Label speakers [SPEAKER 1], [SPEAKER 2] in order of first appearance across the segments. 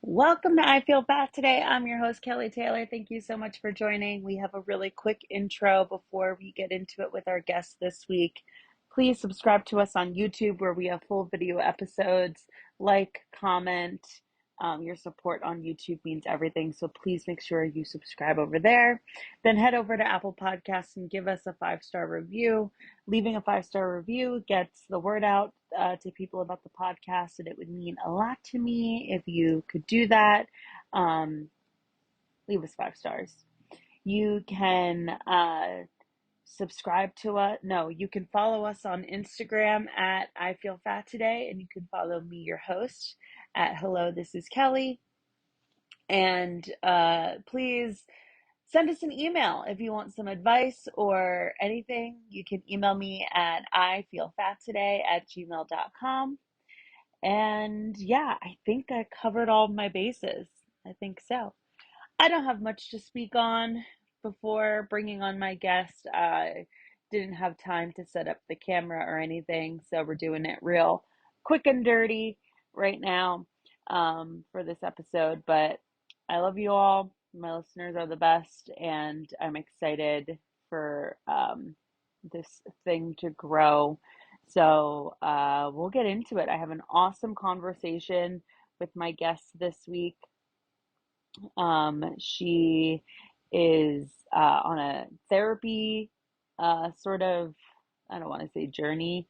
[SPEAKER 1] Welcome to I Feel Fat Today. I'm your host, Kelly Taylor. Thank you so much for joining. We have a really quick intro before we get into it with our guest this week. Please subscribe to us on YouTube where we have full video episodes. Like, comment. Your support on YouTube means everything, so please make sure you subscribe over there. Then head over to Apple Podcasts and give us a 5-star review. Leaving a 5-star review gets the word out to people about the podcast, and it would mean a lot to me if you could do that. Leave us 5 stars. You can subscribe to us. No, you can follow us on Instagram at I Feel Fat Today, and you can follow me, your host, at Hello, This is Kelly. And please send us an email if you want some advice or anything. You can email me at ifeelfattoday@gmail.com. And yeah, I think I covered all my bases. I think so. I don't have much to speak on before bringing on my guest. I didn't have time to set up the camera or anything, so we're doing it real quick and dirty right now for this episode. But I love you all. My listeners are the best, and I'm excited for this thing to grow. So we'll get into it. I have an awesome conversation with my guest this week. She is on a therapy sort of, I don't want to say journey,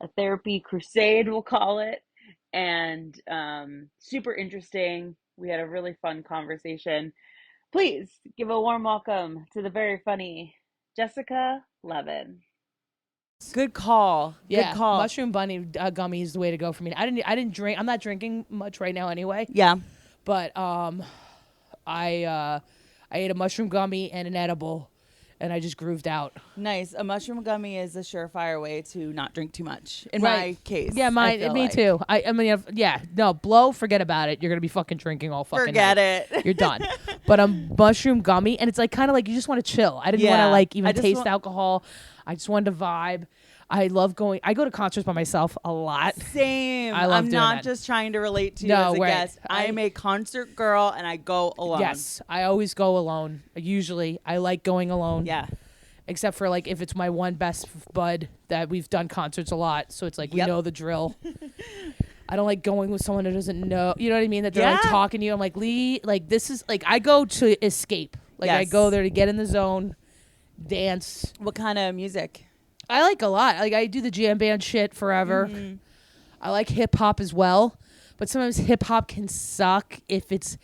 [SPEAKER 1] a therapy crusade, we'll call it. And super interesting. We had a really fun conversation. Please give a warm welcome to the very funny Jessica Levin.
[SPEAKER 2] Good call.
[SPEAKER 3] Yeah,
[SPEAKER 2] Good call.
[SPEAKER 3] mushroom bunny gummy is the way to go for me. I didn't drink. I'm not drinking much right now anyway.
[SPEAKER 2] Yeah.
[SPEAKER 3] But I ate a mushroom gummy and an edible, and I just grooved out.
[SPEAKER 2] Nice. A mushroom gummy is a surefire way to not drink too much. In
[SPEAKER 3] Right.
[SPEAKER 2] my case.
[SPEAKER 3] Yeah, me too. I mean, yeah, no, blow, forget about it. You're gonna be fucking drinking all fucking
[SPEAKER 2] Forget
[SPEAKER 3] night.
[SPEAKER 2] it.
[SPEAKER 3] You're done. But a mushroom gummy, and it's like kind of like you just want to chill. I didn't want to like even taste alcohol. I just wanted to vibe. I love going. I go to concerts by myself a lot.
[SPEAKER 2] Same.
[SPEAKER 3] I love
[SPEAKER 2] I'm
[SPEAKER 3] doing
[SPEAKER 2] not
[SPEAKER 3] that.
[SPEAKER 2] just trying to relate to you as a guest. I am a concert girl and I go alone.
[SPEAKER 3] Yes, I always go alone. Usually, I like going alone.
[SPEAKER 2] Yeah.
[SPEAKER 3] Except for like if it's my one best bud that we've done concerts a lot, so it's like we know the drill. I don't like going with someone who doesn't know. You know what I mean? That they're like talking to you. I'm like, Lee, like this is like I go to escape. Like I go there to get in the zone, dance.
[SPEAKER 2] What kind of music?
[SPEAKER 3] I like a lot. Like I do the jam band shit forever. Mm-hmm. I like hip hop as well, but sometimes hip hop can suck if it's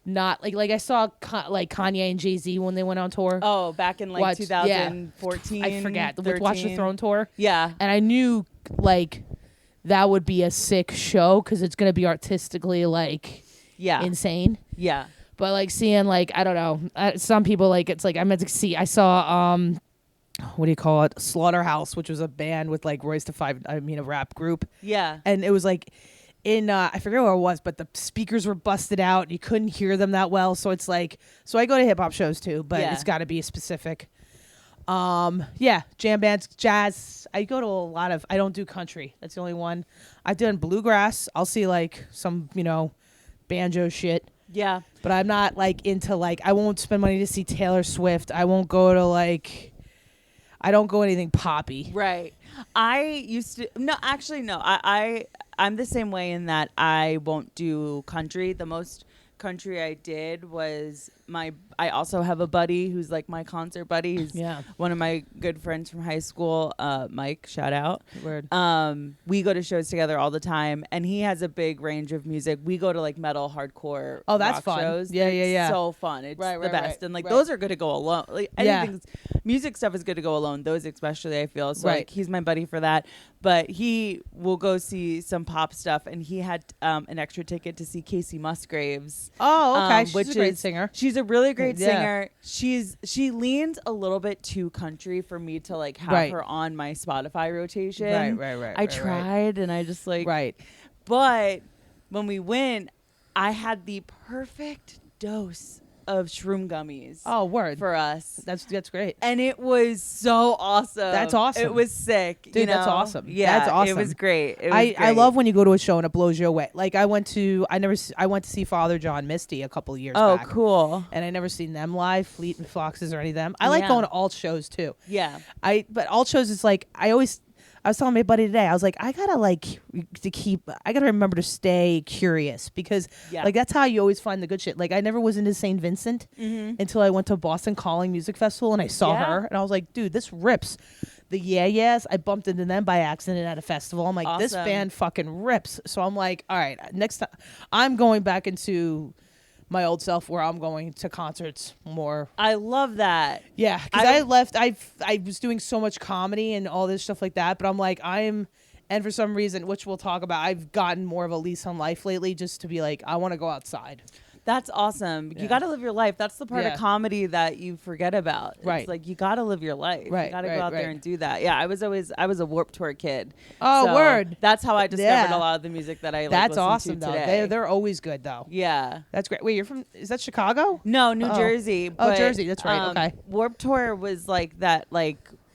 [SPEAKER 3] not like I saw like Kanye and Jay-Z when they went on tour.
[SPEAKER 2] Oh, back in like 2014.
[SPEAKER 3] I forget.
[SPEAKER 2] 13.
[SPEAKER 3] Watch the Throne tour.
[SPEAKER 2] Yeah.
[SPEAKER 3] And I knew like that would be a sick show because it's gonna be artistically like insane.
[SPEAKER 2] Yeah.
[SPEAKER 3] But like seeing like I don't know some people like it's like I meant to see I saw what do you call it? Slaughterhouse, which was a band with like Royce da Five. I mean, a rap group.
[SPEAKER 2] Yeah.
[SPEAKER 3] And it was like in I forget where it was, but the speakers were busted out. And you couldn't hear them that well. So it's like so I go to hip hop shows too, but it's got to be specific. Jam bands, jazz. I go to a lot of. I don't do country. That's the only one. I've done bluegrass. I'll see like some banjo shit.
[SPEAKER 2] Yeah.
[SPEAKER 3] But I'm not like into like I won't spend money to see Taylor Swift. I won't go to like. I don't go anything poppy.
[SPEAKER 2] Right. I used to I'm the same way in that I won't do country. The most country I did was I also have a buddy who's like my concert buddy. He's one of my good friends from high school, Mike, shout out.
[SPEAKER 3] Word.
[SPEAKER 2] We go to shows together all the time and he has a big range of music. We go to like metal, hardcore,
[SPEAKER 3] that's
[SPEAKER 2] rock
[SPEAKER 3] fun.
[SPEAKER 2] shows.
[SPEAKER 3] Yeah.
[SPEAKER 2] So fun. It's the best.
[SPEAKER 3] Right,
[SPEAKER 2] and like those are good to go alone. Like anything music stuff is good to go alone. Those especially I feel. So like he's my buddy for that. But he will go see some pop stuff and he had an extra ticket to see Casey Musgraves.
[SPEAKER 3] Oh, okay.
[SPEAKER 2] Which
[SPEAKER 3] She's a great singer.
[SPEAKER 2] She's a really great singer. She leans a little bit too country for me to like have her on my Spotify rotation.
[SPEAKER 3] Right.
[SPEAKER 2] I tried and I just like But when we went, I had the perfect dose of shroom gummies.
[SPEAKER 3] Oh, word.
[SPEAKER 2] For us.
[SPEAKER 3] That's great.
[SPEAKER 2] And it was so awesome.
[SPEAKER 3] That's awesome.
[SPEAKER 2] It was sick.
[SPEAKER 3] Dude,
[SPEAKER 2] you know?
[SPEAKER 3] that's awesome.
[SPEAKER 2] Yeah,
[SPEAKER 3] That's awesome.
[SPEAKER 2] It was great.
[SPEAKER 3] I love when you go to a show and it blows you away. Like I went to see Father John Misty a couple of years back.
[SPEAKER 2] Oh, cool.
[SPEAKER 3] And I never seen them live, Fleet and Foxes or any of them. I like going to alt shows too.
[SPEAKER 2] Yeah.
[SPEAKER 3] But alt shows is like I was telling my buddy today, I was like, I gotta remember to stay curious because like that's how you always find the good shit. Like I never was into St. Vincent until I went to Boston Calling Music Festival and I saw her and I was like, dude, this rips. The Yeah Yeahs, I bumped into them by accident at a festival. I'm like, this band fucking rips. So I'm like, all right, next time I'm going back into my old self where I'm going to concerts more.
[SPEAKER 2] I love that.
[SPEAKER 3] Yeah, because I left. I was doing so much comedy and all this stuff like that, but I'm like, and for some reason, which we'll talk about, I've gotten more of a lease on life lately just to be like, I want to go outside.
[SPEAKER 2] That's awesome. You got to live your life. That's the part of comedy that you forget about.
[SPEAKER 3] Right.
[SPEAKER 2] It's like you got to live your life.
[SPEAKER 3] Right.
[SPEAKER 2] You got to go out there and do that. Yeah, I was a Warped Tour kid.
[SPEAKER 3] Oh,
[SPEAKER 2] so
[SPEAKER 3] word.
[SPEAKER 2] That's how I discovered a lot of the music that I
[SPEAKER 3] That's
[SPEAKER 2] listen
[SPEAKER 3] awesome
[SPEAKER 2] to
[SPEAKER 3] though.
[SPEAKER 2] today.
[SPEAKER 3] They're always good though.
[SPEAKER 2] Yeah.
[SPEAKER 3] That's great. Wait, is that Chicago?
[SPEAKER 2] No, New Jersey. But,
[SPEAKER 3] Jersey. That's right. Okay.
[SPEAKER 2] Warped Tour was like that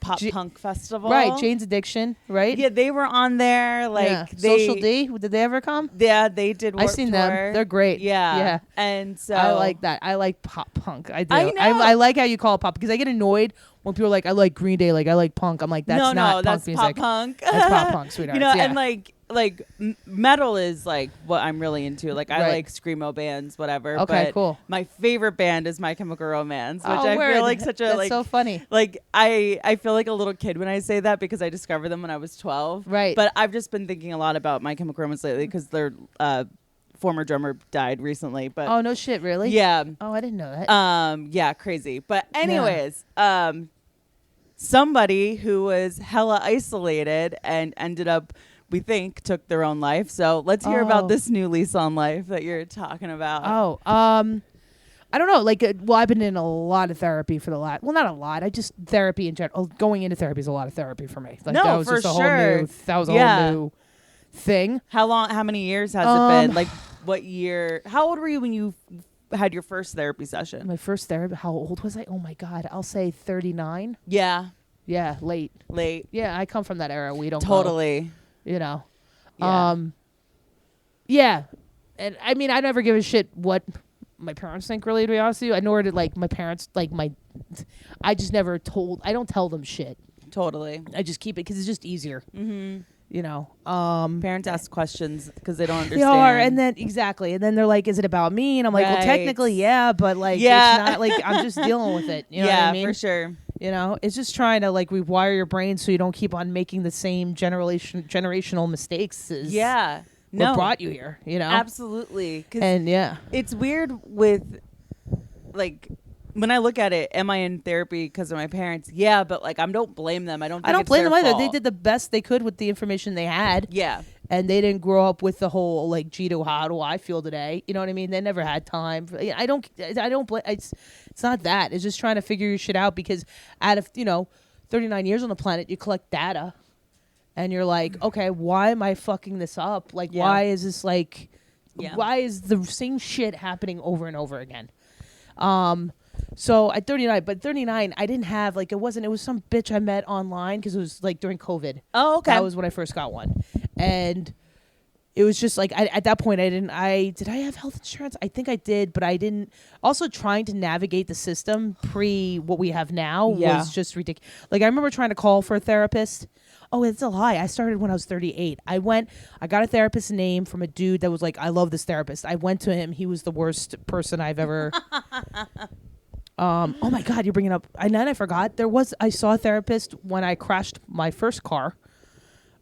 [SPEAKER 2] pop punk festival.
[SPEAKER 3] Right, Jane's Addiction, right?
[SPEAKER 2] Yeah, they were on there.
[SPEAKER 3] Social D, did they ever come?
[SPEAKER 2] Yeah, they did.
[SPEAKER 3] I've seen them. They're great.
[SPEAKER 2] Yeah. And so
[SPEAKER 3] I like that. I like pop punk. I do.
[SPEAKER 2] I know.
[SPEAKER 3] I like how you call it pop because I get annoyed when people are like, I like Green Day, like I like punk. I'm like, that's not punk music.
[SPEAKER 2] Pop punk.
[SPEAKER 3] That's pop punk, sweetheart.
[SPEAKER 2] And metal is like what I'm really into. Like I like screamo bands, whatever.
[SPEAKER 3] Okay,
[SPEAKER 2] but
[SPEAKER 3] cool.
[SPEAKER 2] My favorite band is My Chemical Romance, which
[SPEAKER 3] I
[SPEAKER 2] feel like such a
[SPEAKER 3] that's so funny.
[SPEAKER 2] Like I feel like a little kid when I say that because I discovered them when I was 12.
[SPEAKER 3] Right.
[SPEAKER 2] But I've just been thinking a lot about My Chemical Romance lately because their former drummer died recently. But
[SPEAKER 3] oh no shit, really?
[SPEAKER 2] Yeah.
[SPEAKER 3] Oh, I didn't know that.
[SPEAKER 2] Yeah, crazy. But anyways, somebody who was hella isolated and ended up, we think, took their own life. So let's hear about this new lease on life that you're talking about.
[SPEAKER 3] I don't know. Like, I've been in a lot of therapy for the last. Well, not a lot. Therapy in general. Going into therapy is a lot of therapy for me. Like,
[SPEAKER 2] no,
[SPEAKER 3] that was
[SPEAKER 2] for
[SPEAKER 3] just
[SPEAKER 2] sure.
[SPEAKER 3] That was a whole new thing.
[SPEAKER 2] How many years has it been? Like, what year? How old were you when you had your first therapy session?
[SPEAKER 3] My first therapy. How old was I? Oh my God. I'll say 39.
[SPEAKER 2] Yeah.
[SPEAKER 3] Yeah, late. Yeah, I come from that era. We don't
[SPEAKER 2] totally.
[SPEAKER 3] Go, you know.
[SPEAKER 2] Yeah.
[SPEAKER 3] Yeah. And I mean, I never give a shit what my parents think, really, to be honest with you. I nor did my parents, I just never I don't tell them shit.
[SPEAKER 2] Totally.
[SPEAKER 3] I just keep it because it's just easier.
[SPEAKER 2] Mm-hmm.
[SPEAKER 3] You know,
[SPEAKER 2] parents ask questions because they don't understand.
[SPEAKER 3] They are, and then exactly, and then they're like, "Is it about me?" And I'm like, "Well, technically, yeah, but it's not like I'm just dealing with it." You know what I mean?
[SPEAKER 2] For sure.
[SPEAKER 3] You know, it's just trying to rewire your brain so you don't keep on making the same generational mistakes. What brought you here? You know,
[SPEAKER 2] absolutely.
[SPEAKER 3] And
[SPEAKER 2] it's weird with when I look at it, am I in therapy because of my parents? Yeah, but I don't blame them. I don't blame them either.
[SPEAKER 3] They did the best they could with the information they had.
[SPEAKER 2] Yeah.
[SPEAKER 3] And they didn't grow up with the whole Gito, how do I feel today? You know what I mean? They never had time. I don't blame. It's not that. It's just trying to figure your shit out because out of 39 years on the planet, you collect data, and you're like, okay, why am I fucking this up? Why is this why is the same shit happening over and over again? So at 39, I didn't have it was some bitch I met online because it was during COVID.
[SPEAKER 2] Oh, okay.
[SPEAKER 3] That was when I first got one. And it was just at that point did I have health insurance? I think I did, but I didn't. Also trying to navigate the system pre what we have now was just ridiculous. I remember trying to call for a therapist. Oh, it's a lie. I started when I was 38. I got a therapist's name from a dude that was I love this therapist. I went to him. He was the worst person I've ever. Oh my God, you're bringing up. And then I forgot. I saw a therapist when I crashed my first car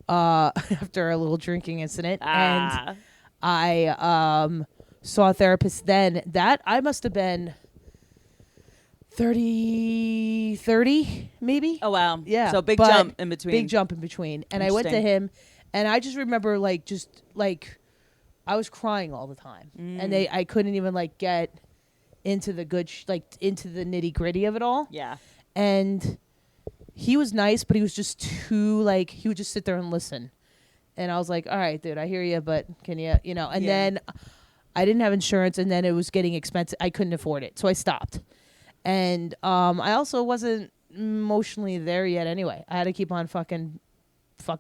[SPEAKER 3] after a little drinking incident. And I saw a therapist then. That I must have been 30 maybe.
[SPEAKER 2] Oh, wow.
[SPEAKER 3] Yeah.
[SPEAKER 2] So big jump in between.
[SPEAKER 3] Big jump in between. And I went to him, and I just remember I was crying all the time. And I couldn't even get into the good into the nitty gritty of it all.
[SPEAKER 2] Yeah.
[SPEAKER 3] And he was nice, but he was just too he would just sit there and listen. And I was like, all right, dude, I hear you, but can you then I didn't have insurance, and then it was getting expensive. I couldn't afford it, so I stopped. And I also wasn't emotionally there yet anyway. I had to keep on fucking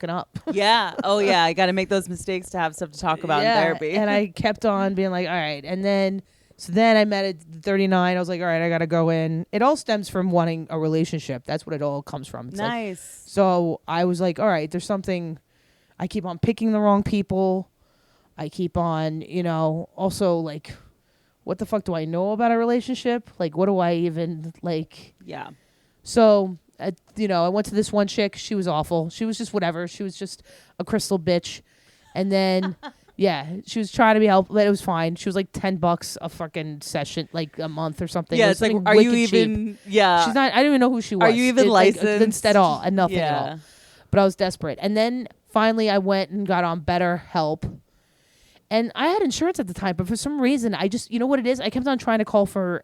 [SPEAKER 3] up.
[SPEAKER 2] Yeah. Oh, yeah. I got to make those mistakes to have stuff to talk about in therapy.
[SPEAKER 3] And I kept on being like, all right. And then, so then I met at 39. I was like, all right, I got to go in. It all stems from wanting a relationship. That's what it all comes from. It's
[SPEAKER 2] nice.
[SPEAKER 3] Like, so I was like, all right, there's something. I keep on picking the wrong people. I keep on, also like, what the fuck do I know about a relationship? Like, what do I even like?
[SPEAKER 2] Yeah.
[SPEAKER 3] So, I went to this one chick. She was awful. She was just whatever. She was just a crystal bitch. And then, yeah, she was trying to be helpful, but it was fine. She was like $10 a fucking session, like a month or something.
[SPEAKER 2] Yeah, it's like, are you even?
[SPEAKER 3] Cheap.
[SPEAKER 2] Yeah,
[SPEAKER 3] she's not. I don't even know who she was.
[SPEAKER 2] Are you even licensed?
[SPEAKER 3] At all, and nothing at all. But I was desperate, and then finally I went and got on BetterHelp. And I had insurance at the time, but for some reason, I just, you know what it is? I kept on trying to call for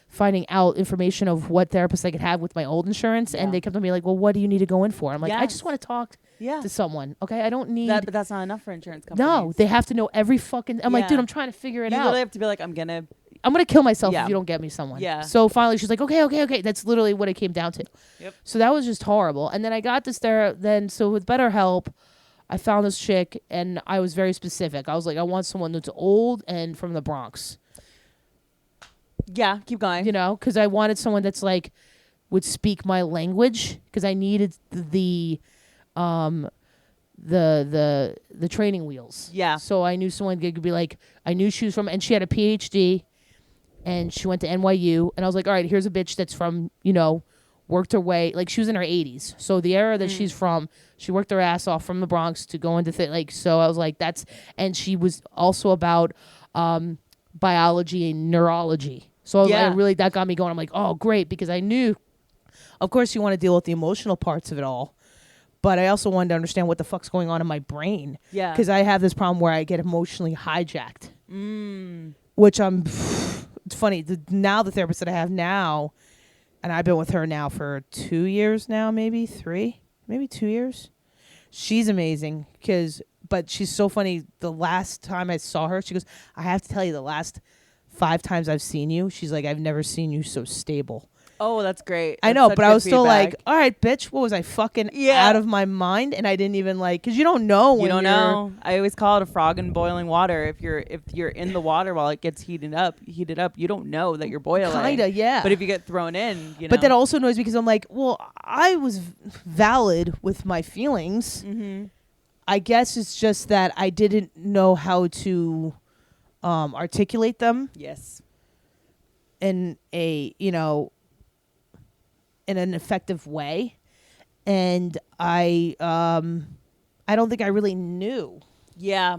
[SPEAKER 3] finding out information of what therapist I could have with my old insurance. And they kept on being like, well, what do you need to go in for? I'm like, I just want to talk to someone. Okay. I don't need
[SPEAKER 2] that, but that's not enough for insurance companies.
[SPEAKER 3] No, they have to know every fucking, I'm like, dude, I'm trying to figure it out.
[SPEAKER 2] You really have to be like, I'm going
[SPEAKER 3] to kill myself if you don't get me someone.
[SPEAKER 2] Yeah.
[SPEAKER 3] So finally she's like, okay. That's literally what it came down to.
[SPEAKER 2] Yep.
[SPEAKER 3] So that was just horrible. And then I got this so with BetterHelp, I found this chick, and I was very specific. I was like, I want someone that's old and from the Bronx.
[SPEAKER 2] Yeah, keep going.
[SPEAKER 3] Because I wanted someone that's like would speak my language, because I needed the training wheels.
[SPEAKER 2] Yeah.
[SPEAKER 3] So I knew someone could be like, I knew she was from, and she had a PhD, and she went to NYU, and I was like, all right, here's a bitch that's from, worked her way, like she was in her 80s. So the era that she's from, she worked her ass off from the Bronx to go into so I was like, and she was also about biology and neurology. So I was like, really, that got me going. I'm like, oh, great, because I knew, of course, you want to deal with the emotional parts of it all, but I also wanted to understand what the fuck's going on in my brain. Yeah. Because I have this problem where I get emotionally hijacked. Which it's funny, now the therapist that I have now, and I've been with her now for 2 years now, maybe 3, maybe 2 years. She's amazing, but she's so funny. The last time I saw her, she goes, I have to tell you, the last 5 times I've seen you, she's like, I've never seen you so stable.
[SPEAKER 2] Oh, that's great.
[SPEAKER 3] I know, but I was still like, all right, bitch, what was I fucking out of my mind? And I didn't even because you don't know when
[SPEAKER 2] you don't know. I always call it a frog in boiling water. If you're in the water while it gets heated up, you don't know that you're boiling.
[SPEAKER 3] Kinda, yeah.
[SPEAKER 2] But if you get thrown in,
[SPEAKER 3] But that also annoys me, because I'm like, well, I was valid with my feelings. Mm-hmm. I guess it's just that I didn't know how to articulate them.
[SPEAKER 2] Yes.
[SPEAKER 3] In in an effective way, and I don't think I really knew.
[SPEAKER 2] Yeah.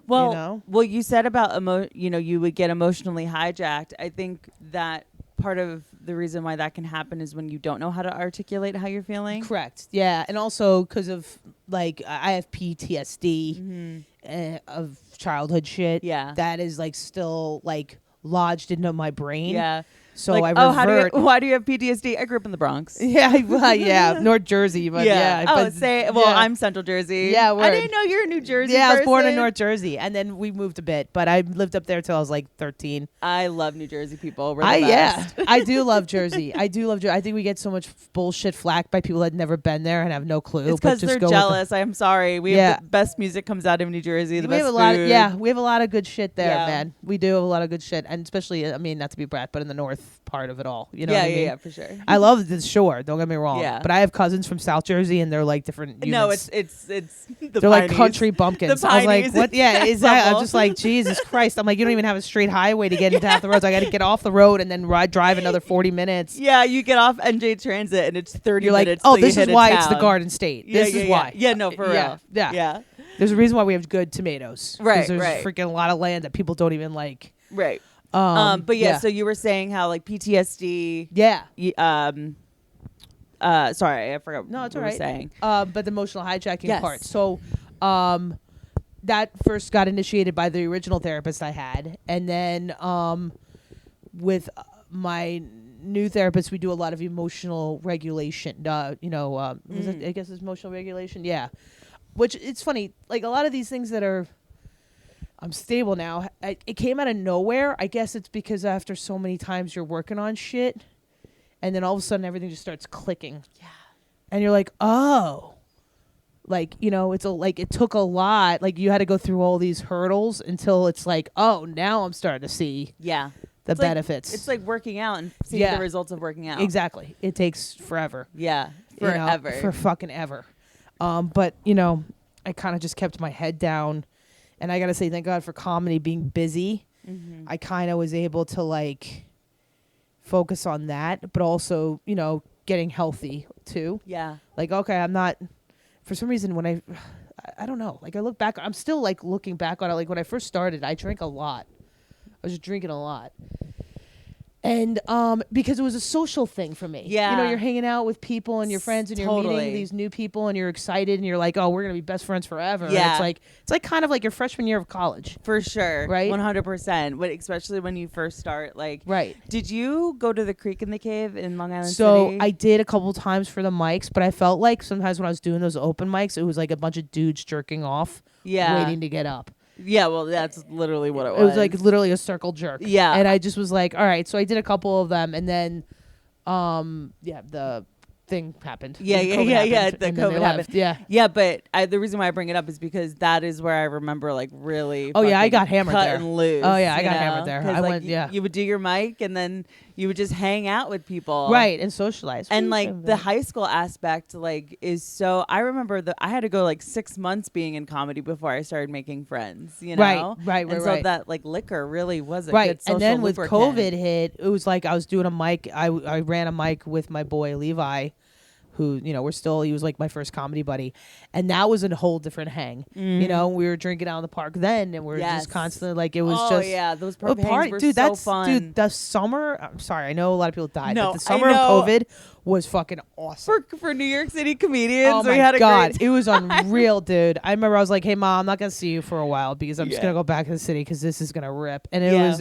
[SPEAKER 2] Well, you said about you would get emotionally hijacked. I think that part of the reason why that can happen is when you don't know how to articulate how you're feeling.
[SPEAKER 3] Correct. Yeah, and also because of I have PTSD of childhood shit. Yeah, that is still lodged into my brain. Yeah. So I revert.
[SPEAKER 2] Why do you have PTSD? I grew up in the Bronx.
[SPEAKER 3] Yeah, yeah, North Jersey, but
[SPEAKER 2] I'm Central Jersey.
[SPEAKER 3] Yeah,
[SPEAKER 2] I didn't know you were New Jersey.
[SPEAKER 3] Yeah, I was born in North Jersey, and then we moved a bit, but I lived up there till I was 13.
[SPEAKER 2] I love New Jersey people. We're the best.
[SPEAKER 3] I do love Jersey. I think we get so much bullshit flack by people that had never been there and have no clue.
[SPEAKER 2] It's because they're jealous. I'm sorry. We have the best music comes out of New Jersey. The best food.
[SPEAKER 3] We have a lot of good shit there, man. We do have a lot of good shit, and especially, not to be brat, but in the north part of it all, what I mean?
[SPEAKER 2] Yeah, for sure.
[SPEAKER 3] I love the shore, don't get me wrong. Yeah. But I have cousins from South Jersey, and they're different units.
[SPEAKER 2] No, it's the
[SPEAKER 3] they're
[SPEAKER 2] Pineys.
[SPEAKER 3] Country bumpkins. I was like, what? Yeah, is that? I'm just like, Jesus Christ. I'm like, you don't even have a straight highway to get into half the roads. I got to get off the road and then drive another 40 minutes.
[SPEAKER 2] Yeah, you get off NJ Transit and it's 30
[SPEAKER 3] You're
[SPEAKER 2] minutes.
[SPEAKER 3] Oh, this is why it's the Garden State. This is why.
[SPEAKER 2] Yeah, no, for real.
[SPEAKER 3] Yeah. There's a reason why we have good tomatoes.
[SPEAKER 2] Right.
[SPEAKER 3] There's freaking a lot of land that people don't even like.
[SPEAKER 2] Right. So you were saying how PTSD.
[SPEAKER 3] Yeah.
[SPEAKER 2] Sorry, I forgot.
[SPEAKER 3] No, it's
[SPEAKER 2] what
[SPEAKER 3] all right.
[SPEAKER 2] You were saying.
[SPEAKER 3] But the emotional hijacking part. So, that first got initiated by the original therapist I had, and then with my new therapist, we do a lot of emotional regulation. I guess it's emotional regulation. Yeah. Which it's funny, a lot of these things that are I'm stable now. It came out of nowhere. I guess it's because after so many times you're working on shit, and then all of a sudden everything just starts clicking.
[SPEAKER 2] Yeah.
[SPEAKER 3] And you're like, oh, like, you know, like it took a lot. Like you had to go through all these hurdles until it's like, oh, now I'm starting to see
[SPEAKER 2] Yeah.
[SPEAKER 3] the
[SPEAKER 2] It's like-
[SPEAKER 3] benefits.
[SPEAKER 2] It's like working out and seeing
[SPEAKER 3] Yeah.
[SPEAKER 2] the results of working out.
[SPEAKER 3] Exactly. It takes forever.
[SPEAKER 2] Yeah.
[SPEAKER 3] you know,
[SPEAKER 2] Forever.
[SPEAKER 3] for fucking ever. But you know, I kind of just kept my head down, and I gotta say, thank God for comedy being busy.
[SPEAKER 2] Mm-hmm.
[SPEAKER 3] I kind of was able to like focus on that, but also, you know, getting healthy too.
[SPEAKER 2] Yeah.
[SPEAKER 3] Like, okay, I'm not. For some reason, when I don't know. Like I look back, I'm still like looking back on it. Like when I first started, I drank a lot. I was just drinking a lot. And because it was a social thing for me.
[SPEAKER 2] Yeah.
[SPEAKER 3] You know, you're hanging out with people and your friends and you're
[SPEAKER 2] Totally.
[SPEAKER 3] meeting these new people and you're excited and you're like, oh, we're going to be best friends forever.
[SPEAKER 2] Yeah.
[SPEAKER 3] And it's like kind of like your freshman year of college.
[SPEAKER 2] For sure.
[SPEAKER 3] Right?
[SPEAKER 2] 100%. But especially when you first start. Like,
[SPEAKER 3] Right.
[SPEAKER 2] did you go to the Creek in the Cave in Long Island
[SPEAKER 3] So
[SPEAKER 2] City?
[SPEAKER 3] I did a couple times for the mics, but I felt like sometimes when I was doing those open mics, it was like a bunch of dudes jerking off,
[SPEAKER 2] Yeah.
[SPEAKER 3] waiting to get up.
[SPEAKER 2] Yeah, well, that's literally what it was.
[SPEAKER 3] It was like literally a circle jerk.
[SPEAKER 2] Yeah.
[SPEAKER 3] And I just was like, all right. So I did a couple of them, and then, the thing happened.
[SPEAKER 2] Yeah,
[SPEAKER 3] And
[SPEAKER 2] yeah,
[SPEAKER 3] COVID
[SPEAKER 2] yeah, yeah.
[SPEAKER 3] happened,
[SPEAKER 2] The
[SPEAKER 3] and then they
[SPEAKER 2] COVID
[SPEAKER 3] left.
[SPEAKER 2] happened.
[SPEAKER 3] Yeah.
[SPEAKER 2] Yeah, but the reason why I bring it up is because that is where I remember like really.
[SPEAKER 3] Oh, yeah, I
[SPEAKER 2] fucking
[SPEAKER 3] got hammered there.
[SPEAKER 2] cutting loose.
[SPEAKER 3] Oh, yeah, I
[SPEAKER 2] you
[SPEAKER 3] got
[SPEAKER 2] know?
[SPEAKER 3] hammered there.
[SPEAKER 2] 'Cause,
[SPEAKER 3] I
[SPEAKER 2] like,
[SPEAKER 3] went- yeah.
[SPEAKER 2] You would do your mic and then you would just hang out with people.
[SPEAKER 3] Right, and socialize.
[SPEAKER 2] And like the high school aspect, like is so. I remember that I had to go like 6 months being in comedy before I started making friends. You know,
[SPEAKER 3] Right,
[SPEAKER 2] And so
[SPEAKER 3] right.
[SPEAKER 2] that like liquor really was a
[SPEAKER 3] right,
[SPEAKER 2] good social
[SPEAKER 3] and then with
[SPEAKER 2] lubricant.
[SPEAKER 3] COVID hit, it was like I was doing a mic. I ran a mic with my boy Levi, who, you know, he was like my first comedy buddy, and that was a whole different hang. You know, we were drinking out in the park then, and we were
[SPEAKER 2] Yes.
[SPEAKER 3] just constantly like it was
[SPEAKER 2] Oh
[SPEAKER 3] just
[SPEAKER 2] yeah, those
[SPEAKER 3] a
[SPEAKER 2] pub hangs
[SPEAKER 3] party,
[SPEAKER 2] were
[SPEAKER 3] dude.
[SPEAKER 2] so
[SPEAKER 3] That's
[SPEAKER 2] fun.
[SPEAKER 3] dude. The summer. I'm sorry, I know a lot of people died,
[SPEAKER 2] No,
[SPEAKER 3] but the
[SPEAKER 2] I
[SPEAKER 3] summer of
[SPEAKER 2] know.
[SPEAKER 3] COVID was fucking awesome.
[SPEAKER 2] for New York City comedians,
[SPEAKER 3] Oh
[SPEAKER 2] we
[SPEAKER 3] my
[SPEAKER 2] had a
[SPEAKER 3] god,
[SPEAKER 2] great
[SPEAKER 3] it was unreal, dude. I remember I was like, "Hey, mom, I'm not gonna see you for a while because I'm just
[SPEAKER 2] Yeah.
[SPEAKER 3] gonna go back to the city because this is gonna rip." And it
[SPEAKER 2] Yeah.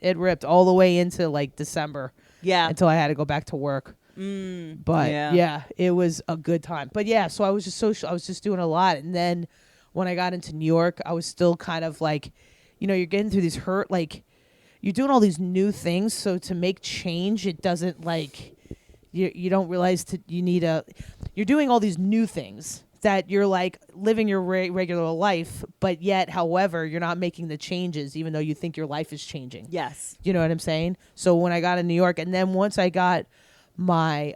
[SPEAKER 3] it ripped all the way into like December
[SPEAKER 2] Yeah.
[SPEAKER 3] until I had to go back to work. But
[SPEAKER 2] Yeah.
[SPEAKER 3] yeah, it was a good time. But yeah, so I was just social. I was just doing a lot, and then when I got into New York, I was still kind of like, you know, you're getting through these like you're doing all these new things. So to make change, it doesn't like you don't realize you're doing all these new things that you're like living your regular life, but yet, however, you're not making the changes, even though you think your life is changing.
[SPEAKER 2] Yes.
[SPEAKER 3] You know what I'm saying? So when I got in New York, and then once I got my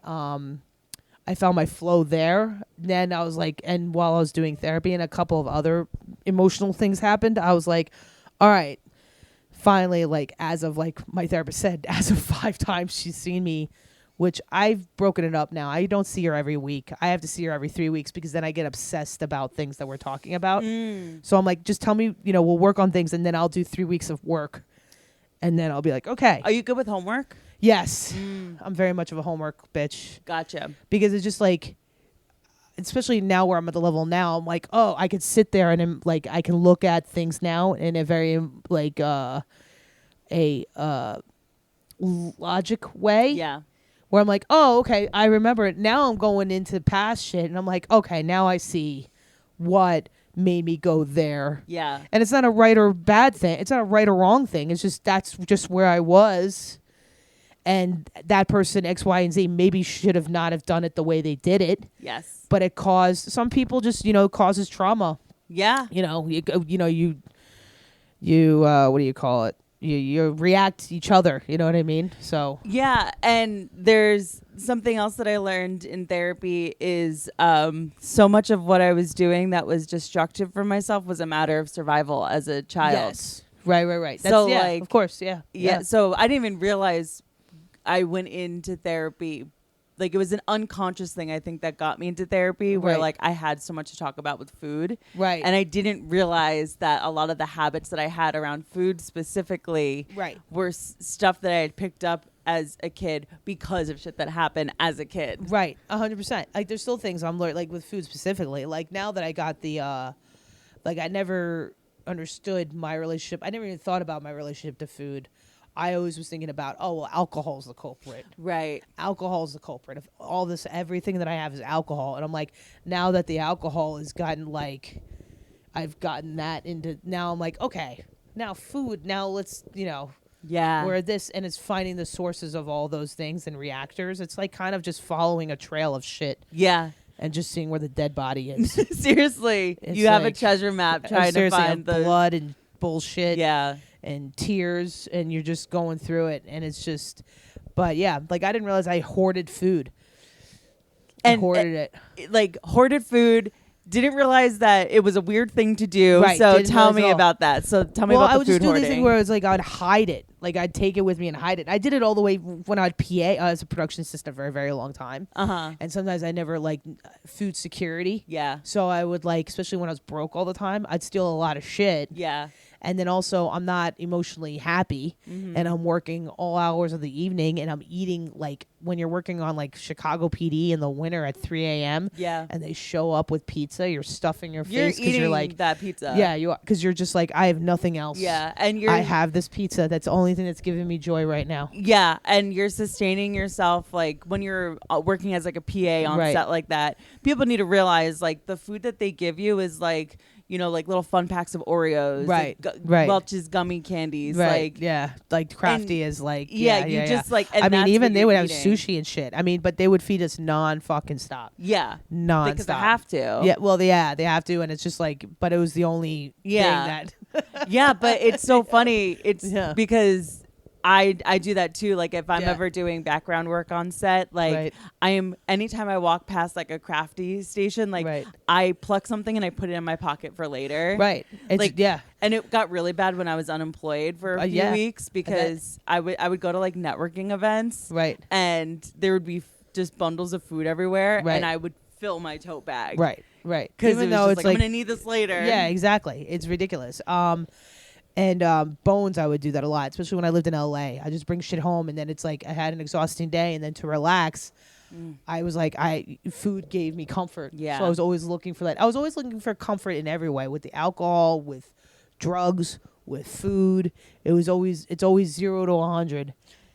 [SPEAKER 3] I found my flow there, then I was like, and while I was doing therapy and a couple of other emotional things happened, I was like, all right, finally, like as of like my therapist said, as of 5 times she's seen me, which I've broken it up now. I don't see her every week. I have to see her every 3 weeks because then I get obsessed about things that we're talking about. So I'm like, just tell me, you know, we'll work on things, and then I'll do 3 weeks of work, and then I'll be like, okay.
[SPEAKER 2] Are you good with homework?
[SPEAKER 3] Yes. I'm very much of a homework bitch
[SPEAKER 2] Gotcha.
[SPEAKER 3] because it's just like, especially now where I'm at the level now, I'm like, oh, I could sit there and like I can look at things now in a very like logic way.
[SPEAKER 2] Yeah.
[SPEAKER 3] Where I'm like, oh, okay, I remember it. Now I'm going into past shit, and I'm like, okay, now I see what made me go there.
[SPEAKER 2] Yeah.
[SPEAKER 3] And it's not a right or bad thing. It's not a right or wrong thing. It's just that's just where I was. And that person, X, Y, and Z, maybe should have not have done it the way they did it.
[SPEAKER 2] Yes.
[SPEAKER 3] But it caused some people just, you know, causes trauma.
[SPEAKER 2] Yeah.
[SPEAKER 3] You know, you what do you call it? You react to each other. You know what I mean? So
[SPEAKER 2] Yeah, and there's something else that I learned in therapy is so much of what I was doing that was destructive for myself was a matter of survival as a child.
[SPEAKER 3] yes, right. That's,
[SPEAKER 2] So,
[SPEAKER 3] yeah,
[SPEAKER 2] like,
[SPEAKER 3] of course, yeah.
[SPEAKER 2] Yeah, so I didn't even realize I went into therapy. Like, it was an unconscious thing, I think, that got me into therapy where,
[SPEAKER 3] Right.
[SPEAKER 2] like, I had so much to talk about with food.
[SPEAKER 3] Right.
[SPEAKER 2] And I didn't realize that a lot of the habits that I had around food specifically
[SPEAKER 3] Right.
[SPEAKER 2] were stuff that I had picked up as a kid because of shit that happened as a kid.
[SPEAKER 3] Right, 100%. Like, there's still things I'm learning, like with food specifically. Like now that I got the, like I never understood my relationship. I never even thought about my relationship to food. I always was thinking about, oh, well, alcohol's the culprit.
[SPEAKER 2] Right.
[SPEAKER 3] Alcohol's the culprit of all this. Everything that I have is alcohol, and I'm like, now that the alcohol has gotten like I've gotten that into, now I'm like, okay, now food, now let's,
[SPEAKER 2] Yeah.
[SPEAKER 3] where this, and it's finding the sources of all those things and reactors. It's like kind of just following a trail of shit
[SPEAKER 2] Yeah.
[SPEAKER 3] and just seeing where the dead body is.
[SPEAKER 2] Seriously.
[SPEAKER 3] It's
[SPEAKER 2] You have a
[SPEAKER 3] like-
[SPEAKER 2] treasure map trying to
[SPEAKER 3] seriously,
[SPEAKER 2] find
[SPEAKER 3] of
[SPEAKER 2] the
[SPEAKER 3] blood and bullshit
[SPEAKER 2] Yeah.
[SPEAKER 3] and tears, and you're just going through it, and it's just, but yeah, like I didn't realize I hoarded food. I hoarded it.
[SPEAKER 2] Like hoarded food. Didn't realize that it was a weird thing to do.
[SPEAKER 3] Right,
[SPEAKER 2] So
[SPEAKER 3] didn't
[SPEAKER 2] tell
[SPEAKER 3] realize
[SPEAKER 2] me
[SPEAKER 3] at all.
[SPEAKER 2] about that. So tell me
[SPEAKER 3] Well,
[SPEAKER 2] about
[SPEAKER 3] I
[SPEAKER 2] the
[SPEAKER 3] would just
[SPEAKER 2] food
[SPEAKER 3] do
[SPEAKER 2] hoarding.
[SPEAKER 3] this thing where it's like I'd hide it. Like I'd take it with me and hide it. I did it all the way when I'd PA as a production assistant for a very long time. And sometimes I never like food security.
[SPEAKER 2] Yeah.
[SPEAKER 3] So I would like, especially when I was broke all the time, I'd steal a lot of shit.
[SPEAKER 2] Yeah.
[SPEAKER 3] And then also I'm not emotionally happy and I'm working all hours of the evening and I'm eating like when you're working on like Chicago PD in the winter at 3 a.m.
[SPEAKER 2] Yeah.
[SPEAKER 3] and they show up with pizza, you're stuffing your
[SPEAKER 2] You're
[SPEAKER 3] face because
[SPEAKER 2] eating
[SPEAKER 3] you're like,
[SPEAKER 2] that pizza.
[SPEAKER 3] yeah, you are, because you're just like, I have nothing else.
[SPEAKER 2] Yeah. And you're
[SPEAKER 3] I have this pizza. That's the only thing that's giving me joy right now.
[SPEAKER 2] Yeah, and you're sustaining yourself like when you're working as like a PA on
[SPEAKER 3] Right.
[SPEAKER 2] set like that. People need to realize like the food that they give you is like, you know, like little fun packs of Oreos,
[SPEAKER 3] Right,
[SPEAKER 2] like,
[SPEAKER 3] right.
[SPEAKER 2] Welch's gummy candies,
[SPEAKER 3] Right.
[SPEAKER 2] like
[SPEAKER 3] Yeah. Like Crafty is like,
[SPEAKER 2] yeah, you just like. And
[SPEAKER 3] I mean,
[SPEAKER 2] that's
[SPEAKER 3] even
[SPEAKER 2] what
[SPEAKER 3] they
[SPEAKER 2] you're
[SPEAKER 3] would have
[SPEAKER 2] eating.
[SPEAKER 3] sushi and shit. I mean, but they would feed us non-fucking stop.
[SPEAKER 2] Yeah,
[SPEAKER 3] Non-stop.
[SPEAKER 2] because they have to.
[SPEAKER 3] Yeah. Well, yeah, they have to. And it's just like, but it was the only
[SPEAKER 2] Yeah.
[SPEAKER 3] thing that.
[SPEAKER 2] Yeah, but it's so funny. It's
[SPEAKER 3] Yeah.
[SPEAKER 2] because I do that too. Like if I'm
[SPEAKER 3] Yeah.
[SPEAKER 2] ever doing background work on set, like
[SPEAKER 3] Right.
[SPEAKER 2] I am anytime I walk past like a crafty station, like
[SPEAKER 3] Right.
[SPEAKER 2] I pluck something and I put it in my pocket for later.
[SPEAKER 3] Right. It's,
[SPEAKER 2] Like
[SPEAKER 3] yeah.
[SPEAKER 2] And it got really bad when I was unemployed for a few
[SPEAKER 3] yeah.
[SPEAKER 2] weeks because I would go to like networking events,
[SPEAKER 3] Right.
[SPEAKER 2] and there would be just bundles of food everywhere,
[SPEAKER 3] Right.
[SPEAKER 2] and I would fill my tote bag,
[SPEAKER 3] Right. Right.
[SPEAKER 2] Because
[SPEAKER 3] Even
[SPEAKER 2] it was
[SPEAKER 3] though
[SPEAKER 2] just
[SPEAKER 3] it's
[SPEAKER 2] like, I'm gonna need this later.
[SPEAKER 3] Yeah, exactly. It's ridiculous. And Bones, I would do that a lot, especially when I lived in LA. I just bring shit home, and then it's like I had an exhausting day, and then to relax, I was like, food gave me comfort.
[SPEAKER 2] Yeah.
[SPEAKER 3] So I was always looking for that. I was always looking for comfort in every way, with the alcohol, with drugs, with food. It's always 0 to 100.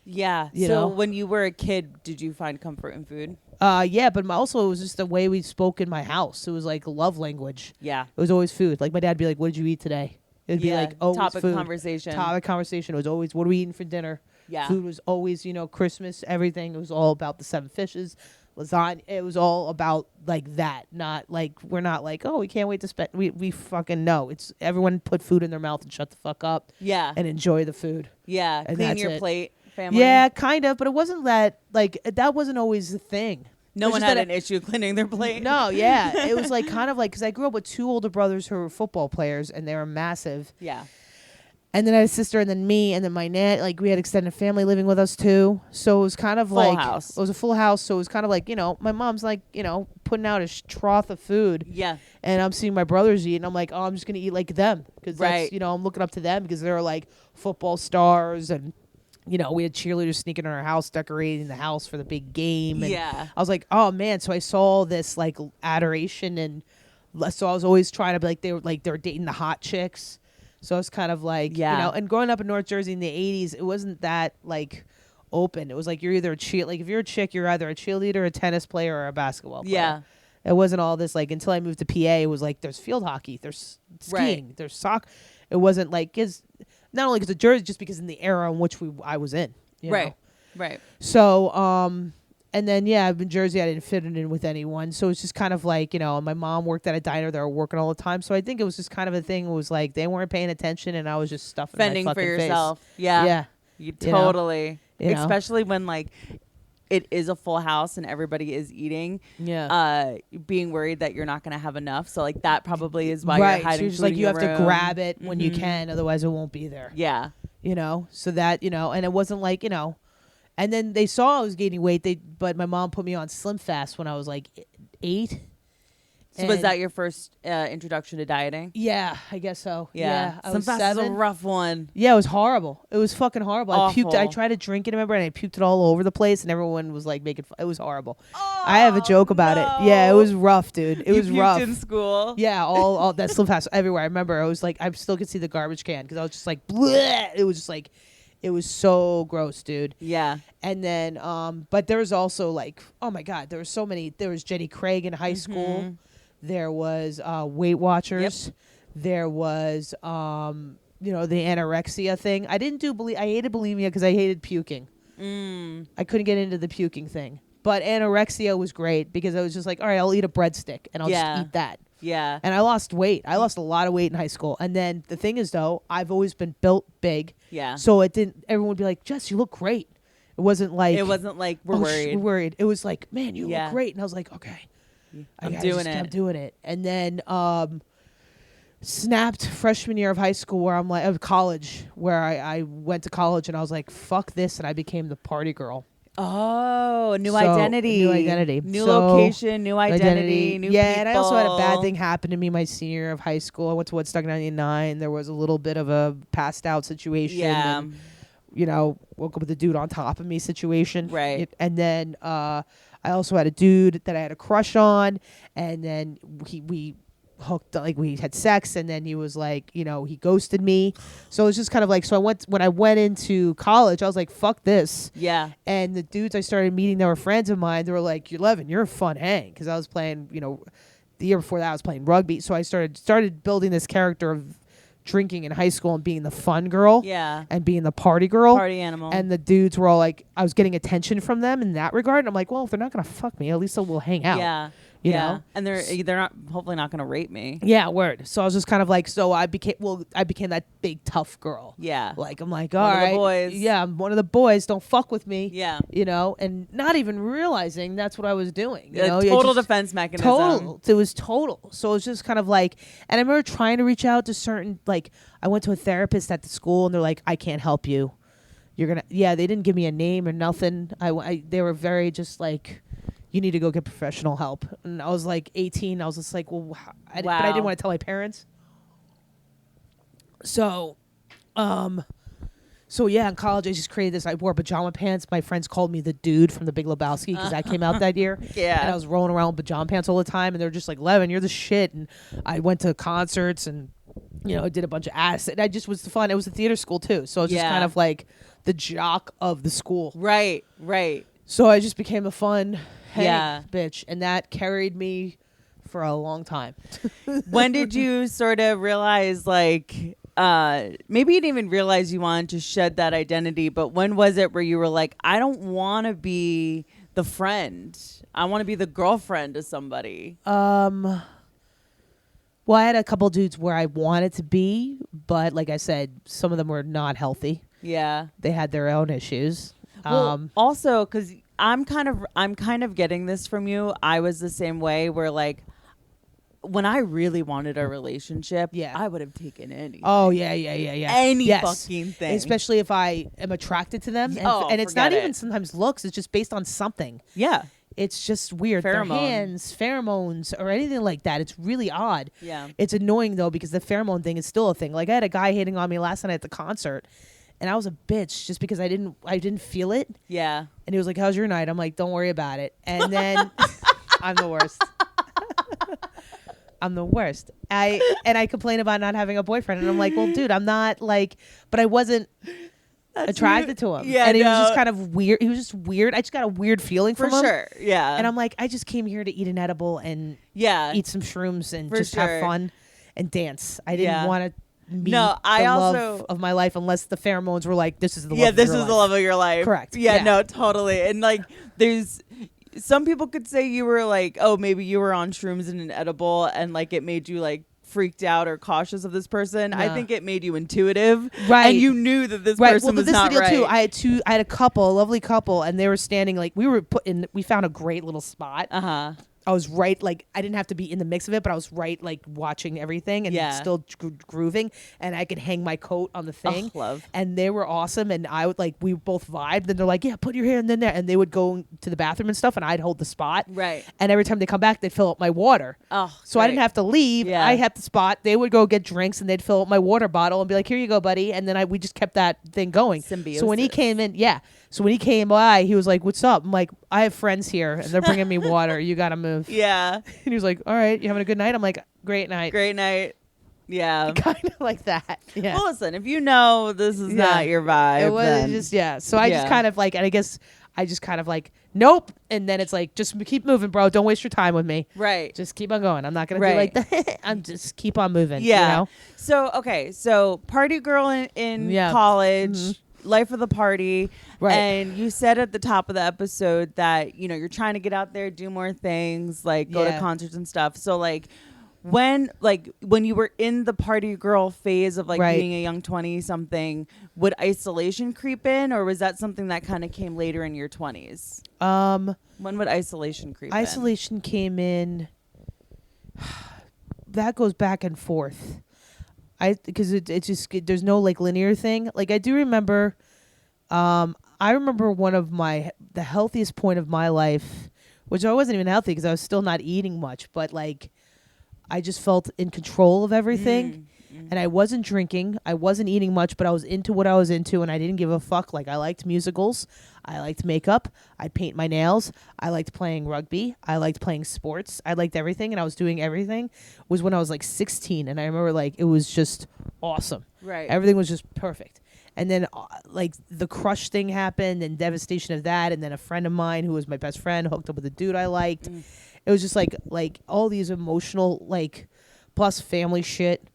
[SPEAKER 2] Yeah.
[SPEAKER 3] You
[SPEAKER 2] So
[SPEAKER 3] know?
[SPEAKER 2] when you were a kid, did you find comfort in food?
[SPEAKER 3] Yeah, but also it was just the way we spoke in my house. It was like love language.
[SPEAKER 2] Yeah.
[SPEAKER 3] It was always food. Like my dad would be like, "What did you eat today?" It'd be like, "Oh,
[SPEAKER 2] topic
[SPEAKER 3] food."
[SPEAKER 2] conversation.
[SPEAKER 3] Topic conversation. It was always, "What are we eating for dinner?"
[SPEAKER 2] Yeah.
[SPEAKER 3] Food was always, Christmas, everything. It was all about the 7 fishes, lasagna. It was all about like that. Not like, we're not like, oh, we can't wait to spend. We fucking know. It's everyone put food in their mouth and shut the fuck up
[SPEAKER 2] Yeah.
[SPEAKER 3] and enjoy the food.
[SPEAKER 2] Yeah.
[SPEAKER 3] and
[SPEAKER 2] Clean
[SPEAKER 3] that's
[SPEAKER 2] your
[SPEAKER 3] it.
[SPEAKER 2] plate, family.
[SPEAKER 3] Yeah, kind of. But it wasn't that, like, that wasn't always the thing.
[SPEAKER 2] No
[SPEAKER 3] It was
[SPEAKER 2] one
[SPEAKER 3] just
[SPEAKER 2] had
[SPEAKER 3] that
[SPEAKER 2] an issue cleaning their plate.
[SPEAKER 3] No, yeah. It was like kind of like, because I grew up with 2 older brothers who were football players and they were massive.
[SPEAKER 2] Yeah.
[SPEAKER 3] And then I had a sister, and then me, and then my aunt. Like, we had extended family living with us too. So it was kind of
[SPEAKER 2] Full
[SPEAKER 3] like
[SPEAKER 2] house.
[SPEAKER 3] It was a full house. So it was kind of like, my mom's like, putting out a trough of food,
[SPEAKER 2] Yeah.
[SPEAKER 3] and I'm seeing my brothers eat, and I'm like, oh, I'm just gonna eat like them because
[SPEAKER 2] Right.
[SPEAKER 3] I'm looking up to them because they're like football stars, and we had cheerleaders sneaking in our house, decorating the house for the big game. And
[SPEAKER 2] Yeah.
[SPEAKER 3] I was like, oh man. So I saw this like adoration, and so I was always trying to be like, they were dating the hot chicks. So I was kind of like,
[SPEAKER 2] Yeah.
[SPEAKER 3] and growing up in North Jersey in the 80s, it wasn't that like open. It was like, you're either if you're a chick, you're either a cheerleader, a tennis player, or a basketball player.
[SPEAKER 2] Yeah.
[SPEAKER 3] It wasn't all this, like, until I moved to PA, it was like, there's field hockey, there's skiing, there's soccer. It wasn't like, not only because of Jersey, just because in the era in which I was in. you
[SPEAKER 2] Right.
[SPEAKER 3] know?
[SPEAKER 2] Right.
[SPEAKER 3] So, and then, in Jersey, I didn't fit it in with anyone. So it's just kind of like, my mom worked at a diner. They were working all the time. So I think it was just kind of a thing. It was like, they weren't paying attention, and I was just stuffing
[SPEAKER 2] Fending
[SPEAKER 3] my
[SPEAKER 2] for
[SPEAKER 3] fucking
[SPEAKER 2] yourself.
[SPEAKER 3] face.
[SPEAKER 2] Yeah.
[SPEAKER 3] Yeah.
[SPEAKER 2] You
[SPEAKER 3] You know?
[SPEAKER 2] totally.
[SPEAKER 3] You know?
[SPEAKER 2] Especially when like it is a full house and everybody is eating.
[SPEAKER 3] Yeah.
[SPEAKER 2] Being worried that you're not going to have enough. So like that probably is why
[SPEAKER 3] Right.
[SPEAKER 2] you're hiding
[SPEAKER 3] So you're just
[SPEAKER 2] food
[SPEAKER 3] like,
[SPEAKER 2] in
[SPEAKER 3] you
[SPEAKER 2] your
[SPEAKER 3] have to
[SPEAKER 2] room.
[SPEAKER 3] grab it when you
[SPEAKER 2] Mhm.
[SPEAKER 3] can. Otherwise, it won't be there.
[SPEAKER 2] Yeah.
[SPEAKER 3] So that, and it wasn't like, and then they saw I was gaining weight. But my mom put me on Slim Fast when I was like 8.
[SPEAKER 2] So was
[SPEAKER 3] And-
[SPEAKER 2] that your first introduction to dieting?
[SPEAKER 3] Yeah, I guess so. I
[SPEAKER 2] Some
[SPEAKER 3] was
[SPEAKER 2] fast is a
[SPEAKER 3] 7.
[SPEAKER 2] rough one.
[SPEAKER 3] Yeah, it was horrible. It was fucking horrible. I puked. I
[SPEAKER 2] Awful.
[SPEAKER 3] tried to drink it, remember, and I puked it all over the place, and everyone was like making fun. It was horrible. I have a joke about it. Yeah, it was rough, dude. It
[SPEAKER 2] You
[SPEAKER 3] was
[SPEAKER 2] puked
[SPEAKER 3] rough.
[SPEAKER 2] in school.
[SPEAKER 3] Yeah, all that Slim Fast everywhere. I remember I was like, I still could see the garbage can because I was just like, bleh. It was just like, it was so gross, dude.
[SPEAKER 2] Yeah.
[SPEAKER 3] And then, but there was also like, oh my God, there were so many. There was Jenny Craig in high school. There was Weight Watchers. There was, you know, the anorexia thing. I didn't do I hated bulimia because I hated puking. I couldn't get into the puking thing. But anorexia was great because I was just like, all right, I'll eat a breadstick and I'll just eat that.
[SPEAKER 2] Yeah.
[SPEAKER 3] And I lost weight. I lost a lot of weight in high school. And then the thing is, though, I've always been built big.
[SPEAKER 2] Yeah.
[SPEAKER 3] So it didn't, everyone would be like, Jess, you look great. It wasn't like,
[SPEAKER 2] we're worried.
[SPEAKER 3] We're worried. It was like, man, you look great. And I was like, okay. I'm doing it. And then snapped freshman year of high school where I'm like, of college, where I went to college and I was like, fuck this. And I became the party girl.
[SPEAKER 2] Oh, new identity. New
[SPEAKER 3] So,
[SPEAKER 2] location, new identity, new people.
[SPEAKER 3] And I also had a bad thing happen to me my senior year of high school. I went to Woodstock 99. There was a little bit of a passed out situation.
[SPEAKER 2] Yeah.
[SPEAKER 3] And, you know, woke up with a dude on top of me situation.
[SPEAKER 2] Right.
[SPEAKER 3] And then I also had a dude that I had a crush on. And then we hooked, like we had sex, and then he was like, you know, he ghosted me. So it was just kind of like, so when I went into college, I was like, fuck this.
[SPEAKER 2] Yeah.
[SPEAKER 3] And the dudes I started meeting that were friends of mine, they were like, Levin, you're a fun hang. Because I was playing, you know, the year before that I was playing rugby. So I started building this character of drinking in high school and being the fun girl.
[SPEAKER 2] Yeah.
[SPEAKER 3] And being the party girl.
[SPEAKER 2] Party animal.
[SPEAKER 3] And the dudes were all like, I was getting attention from them in that regard. And I'm like, well, if they're not going to fuck me, at least we'll hang out.
[SPEAKER 2] Yeah.
[SPEAKER 3] You know?
[SPEAKER 2] And they're not, hopefully not going to rape me.
[SPEAKER 3] Yeah, word. So I was just kind of like, so I became that big tough girl.
[SPEAKER 2] Yeah.
[SPEAKER 3] Like, I'm like,
[SPEAKER 2] One
[SPEAKER 3] all
[SPEAKER 2] of the
[SPEAKER 3] right.
[SPEAKER 2] boys.
[SPEAKER 3] Yeah, I'm one of the boys. Don't fuck with me.
[SPEAKER 2] Yeah.
[SPEAKER 3] You know, and not even realizing that's what I was doing. You know?
[SPEAKER 2] Total defense mechanism.
[SPEAKER 3] Total. It was total. So it was just kind of like, and I remember trying to reach out to certain, like, I went to a therapist at the school and they're like, I can't help you. You're going to, they didn't give me a name or nothing. They were very just like, you need to go get professional help. And I was like 18. I was just like, well, but I didn't want to tell my parents. So, in college I just created this. I wore pajama pants. My friends called me the dude from The Big Lebowski because I came out that year.
[SPEAKER 2] Yeah.
[SPEAKER 3] And I was rolling around with pajama pants all the time. And they're just like, Levin, you're the shit. And I went to concerts and, you know, I did a bunch of acid. I just was fun. It was a theater school too. So it was just kind of like the jock of the school.
[SPEAKER 2] Right, right.
[SPEAKER 3] So I just became a fun bitch, and that carried me for a long time.
[SPEAKER 2] When did you sort of realize, like, maybe you didn't even realize you wanted to shed that identity, but when was it where you were like, I don't want to be the friend. I want to be the girlfriend of somebody.
[SPEAKER 3] Well, I had a couple dudes where I wanted to be, but like I said, some of them were not healthy.
[SPEAKER 2] Yeah.
[SPEAKER 3] They had their own issues.
[SPEAKER 2] Well, also, because I'm kind of getting this from you. I was the same way where, like, when I really wanted a relationship, I would have taken anything.
[SPEAKER 3] Oh, yeah.
[SPEAKER 2] Any fucking thing.
[SPEAKER 3] Especially if I am attracted to them. And it's not even sometimes looks. It's just based on something.
[SPEAKER 2] Yeah.
[SPEAKER 3] It's just weird. Their hands, pheromones, or anything like that. It's really odd.
[SPEAKER 2] Yeah.
[SPEAKER 3] It's annoying, though, because the pheromone thing is still a thing. Like, I had a guy hitting on me last night at the concert. And I was a bitch just because I didn't feel it. Yeah. And he was like, how's your night? I'm like, don't worry about it. And then I'm the worst. I'm the worst. I complain about not having a boyfriend. And I'm like, well, dude, I'm not like, but I wasn't attracted to him.
[SPEAKER 2] Yeah.
[SPEAKER 3] And he was just kind of weird. He was just weird. I just got a weird feeling from him.
[SPEAKER 2] For sure. Yeah.
[SPEAKER 3] And I'm like, I just came here to eat an edible and eat some shrooms and just have fun and dance. I didn't want to meet love of my life unless the pheromones were like, this is the love of your life.
[SPEAKER 2] This is the love of your life.
[SPEAKER 3] Correct.
[SPEAKER 2] Yeah, no, totally. And like, there's some people could say you were like, oh, maybe you were on shrooms and an edible and like it made you like freaked out or cautious of this person. I think it made you intuitive. Right. And you knew that this person was not right.
[SPEAKER 3] Too, I had a lovely couple, and they were standing like, we found a great little spot. Uh-huh. I was right, like, I didn't have to be in the mix of it, but I was right, like, watching everything and still grooving, and I could hang my coat on the thing.
[SPEAKER 2] Oh, love.
[SPEAKER 3] And they were awesome, and I would, like, we both vibed, and they're like, yeah, put your hand in there, and they would go to the bathroom and stuff, and I'd hold the spot. Right. And every time they come back, they'd fill up my water. Oh, so I didn't have to leave. Yeah. I had the spot. They would go get drinks, and they'd fill up my water bottle and be like, here you go, buddy. And then we just kept that thing going.
[SPEAKER 2] Symbiosis.
[SPEAKER 3] So when he came in, so when he came by, he was like, what's up? I'm like, I have friends here, and they're bringing me water. You got to move. Yeah. And he was like, all right, you having a good night? I'm like, great night.
[SPEAKER 2] Great night. Yeah.
[SPEAKER 3] Kind of like that. Yeah.
[SPEAKER 2] Well, listen, if you know this is not your vibe.
[SPEAKER 3] It was just, So I just kind of like, and I guess I just kind of like, nope. And then it's like, just keep moving, bro. Don't waste your time with me.
[SPEAKER 2] Right.
[SPEAKER 3] Just keep on going. I'm not going to be like that. I'm just keep on moving.
[SPEAKER 2] Yeah.
[SPEAKER 3] You know?
[SPEAKER 2] So, okay. So, party girl in
[SPEAKER 3] Yeah.
[SPEAKER 2] college, life of the party.
[SPEAKER 3] Right.
[SPEAKER 2] And you said at the top of the episode that, you know, you're trying to get out there, do more things, like go to concerts and stuff. So, like, when you were in the party girl phase of like being a young 20 something, would isolation creep in, or was that something that kind of came later in your 20s? When would isolation creep in?
[SPEAKER 3] Isolation came in. That goes back and forth. Because there's no like linear thing. Like I do remember, I remember one of the healthiest point of my life, which I wasn't even healthy because I was still not eating much, but like I just felt in control of everything. And I wasn't drinking. I wasn't eating much, but I was into what I was into, and I didn't give a fuck. Like, I liked musicals. I liked makeup. I'd paint my nails. I liked playing rugby. I liked playing sports. I liked everything, and I was doing everything. It was when I was, like, 16, and I remember, like, it was just awesome.
[SPEAKER 2] Right.
[SPEAKER 3] Everything was just perfect. And then, like, the crush thing happened, and devastation of that, and then a friend of mine who was my best friend hooked up with a dude I liked. It was just, like all these emotional, like, plus family shit,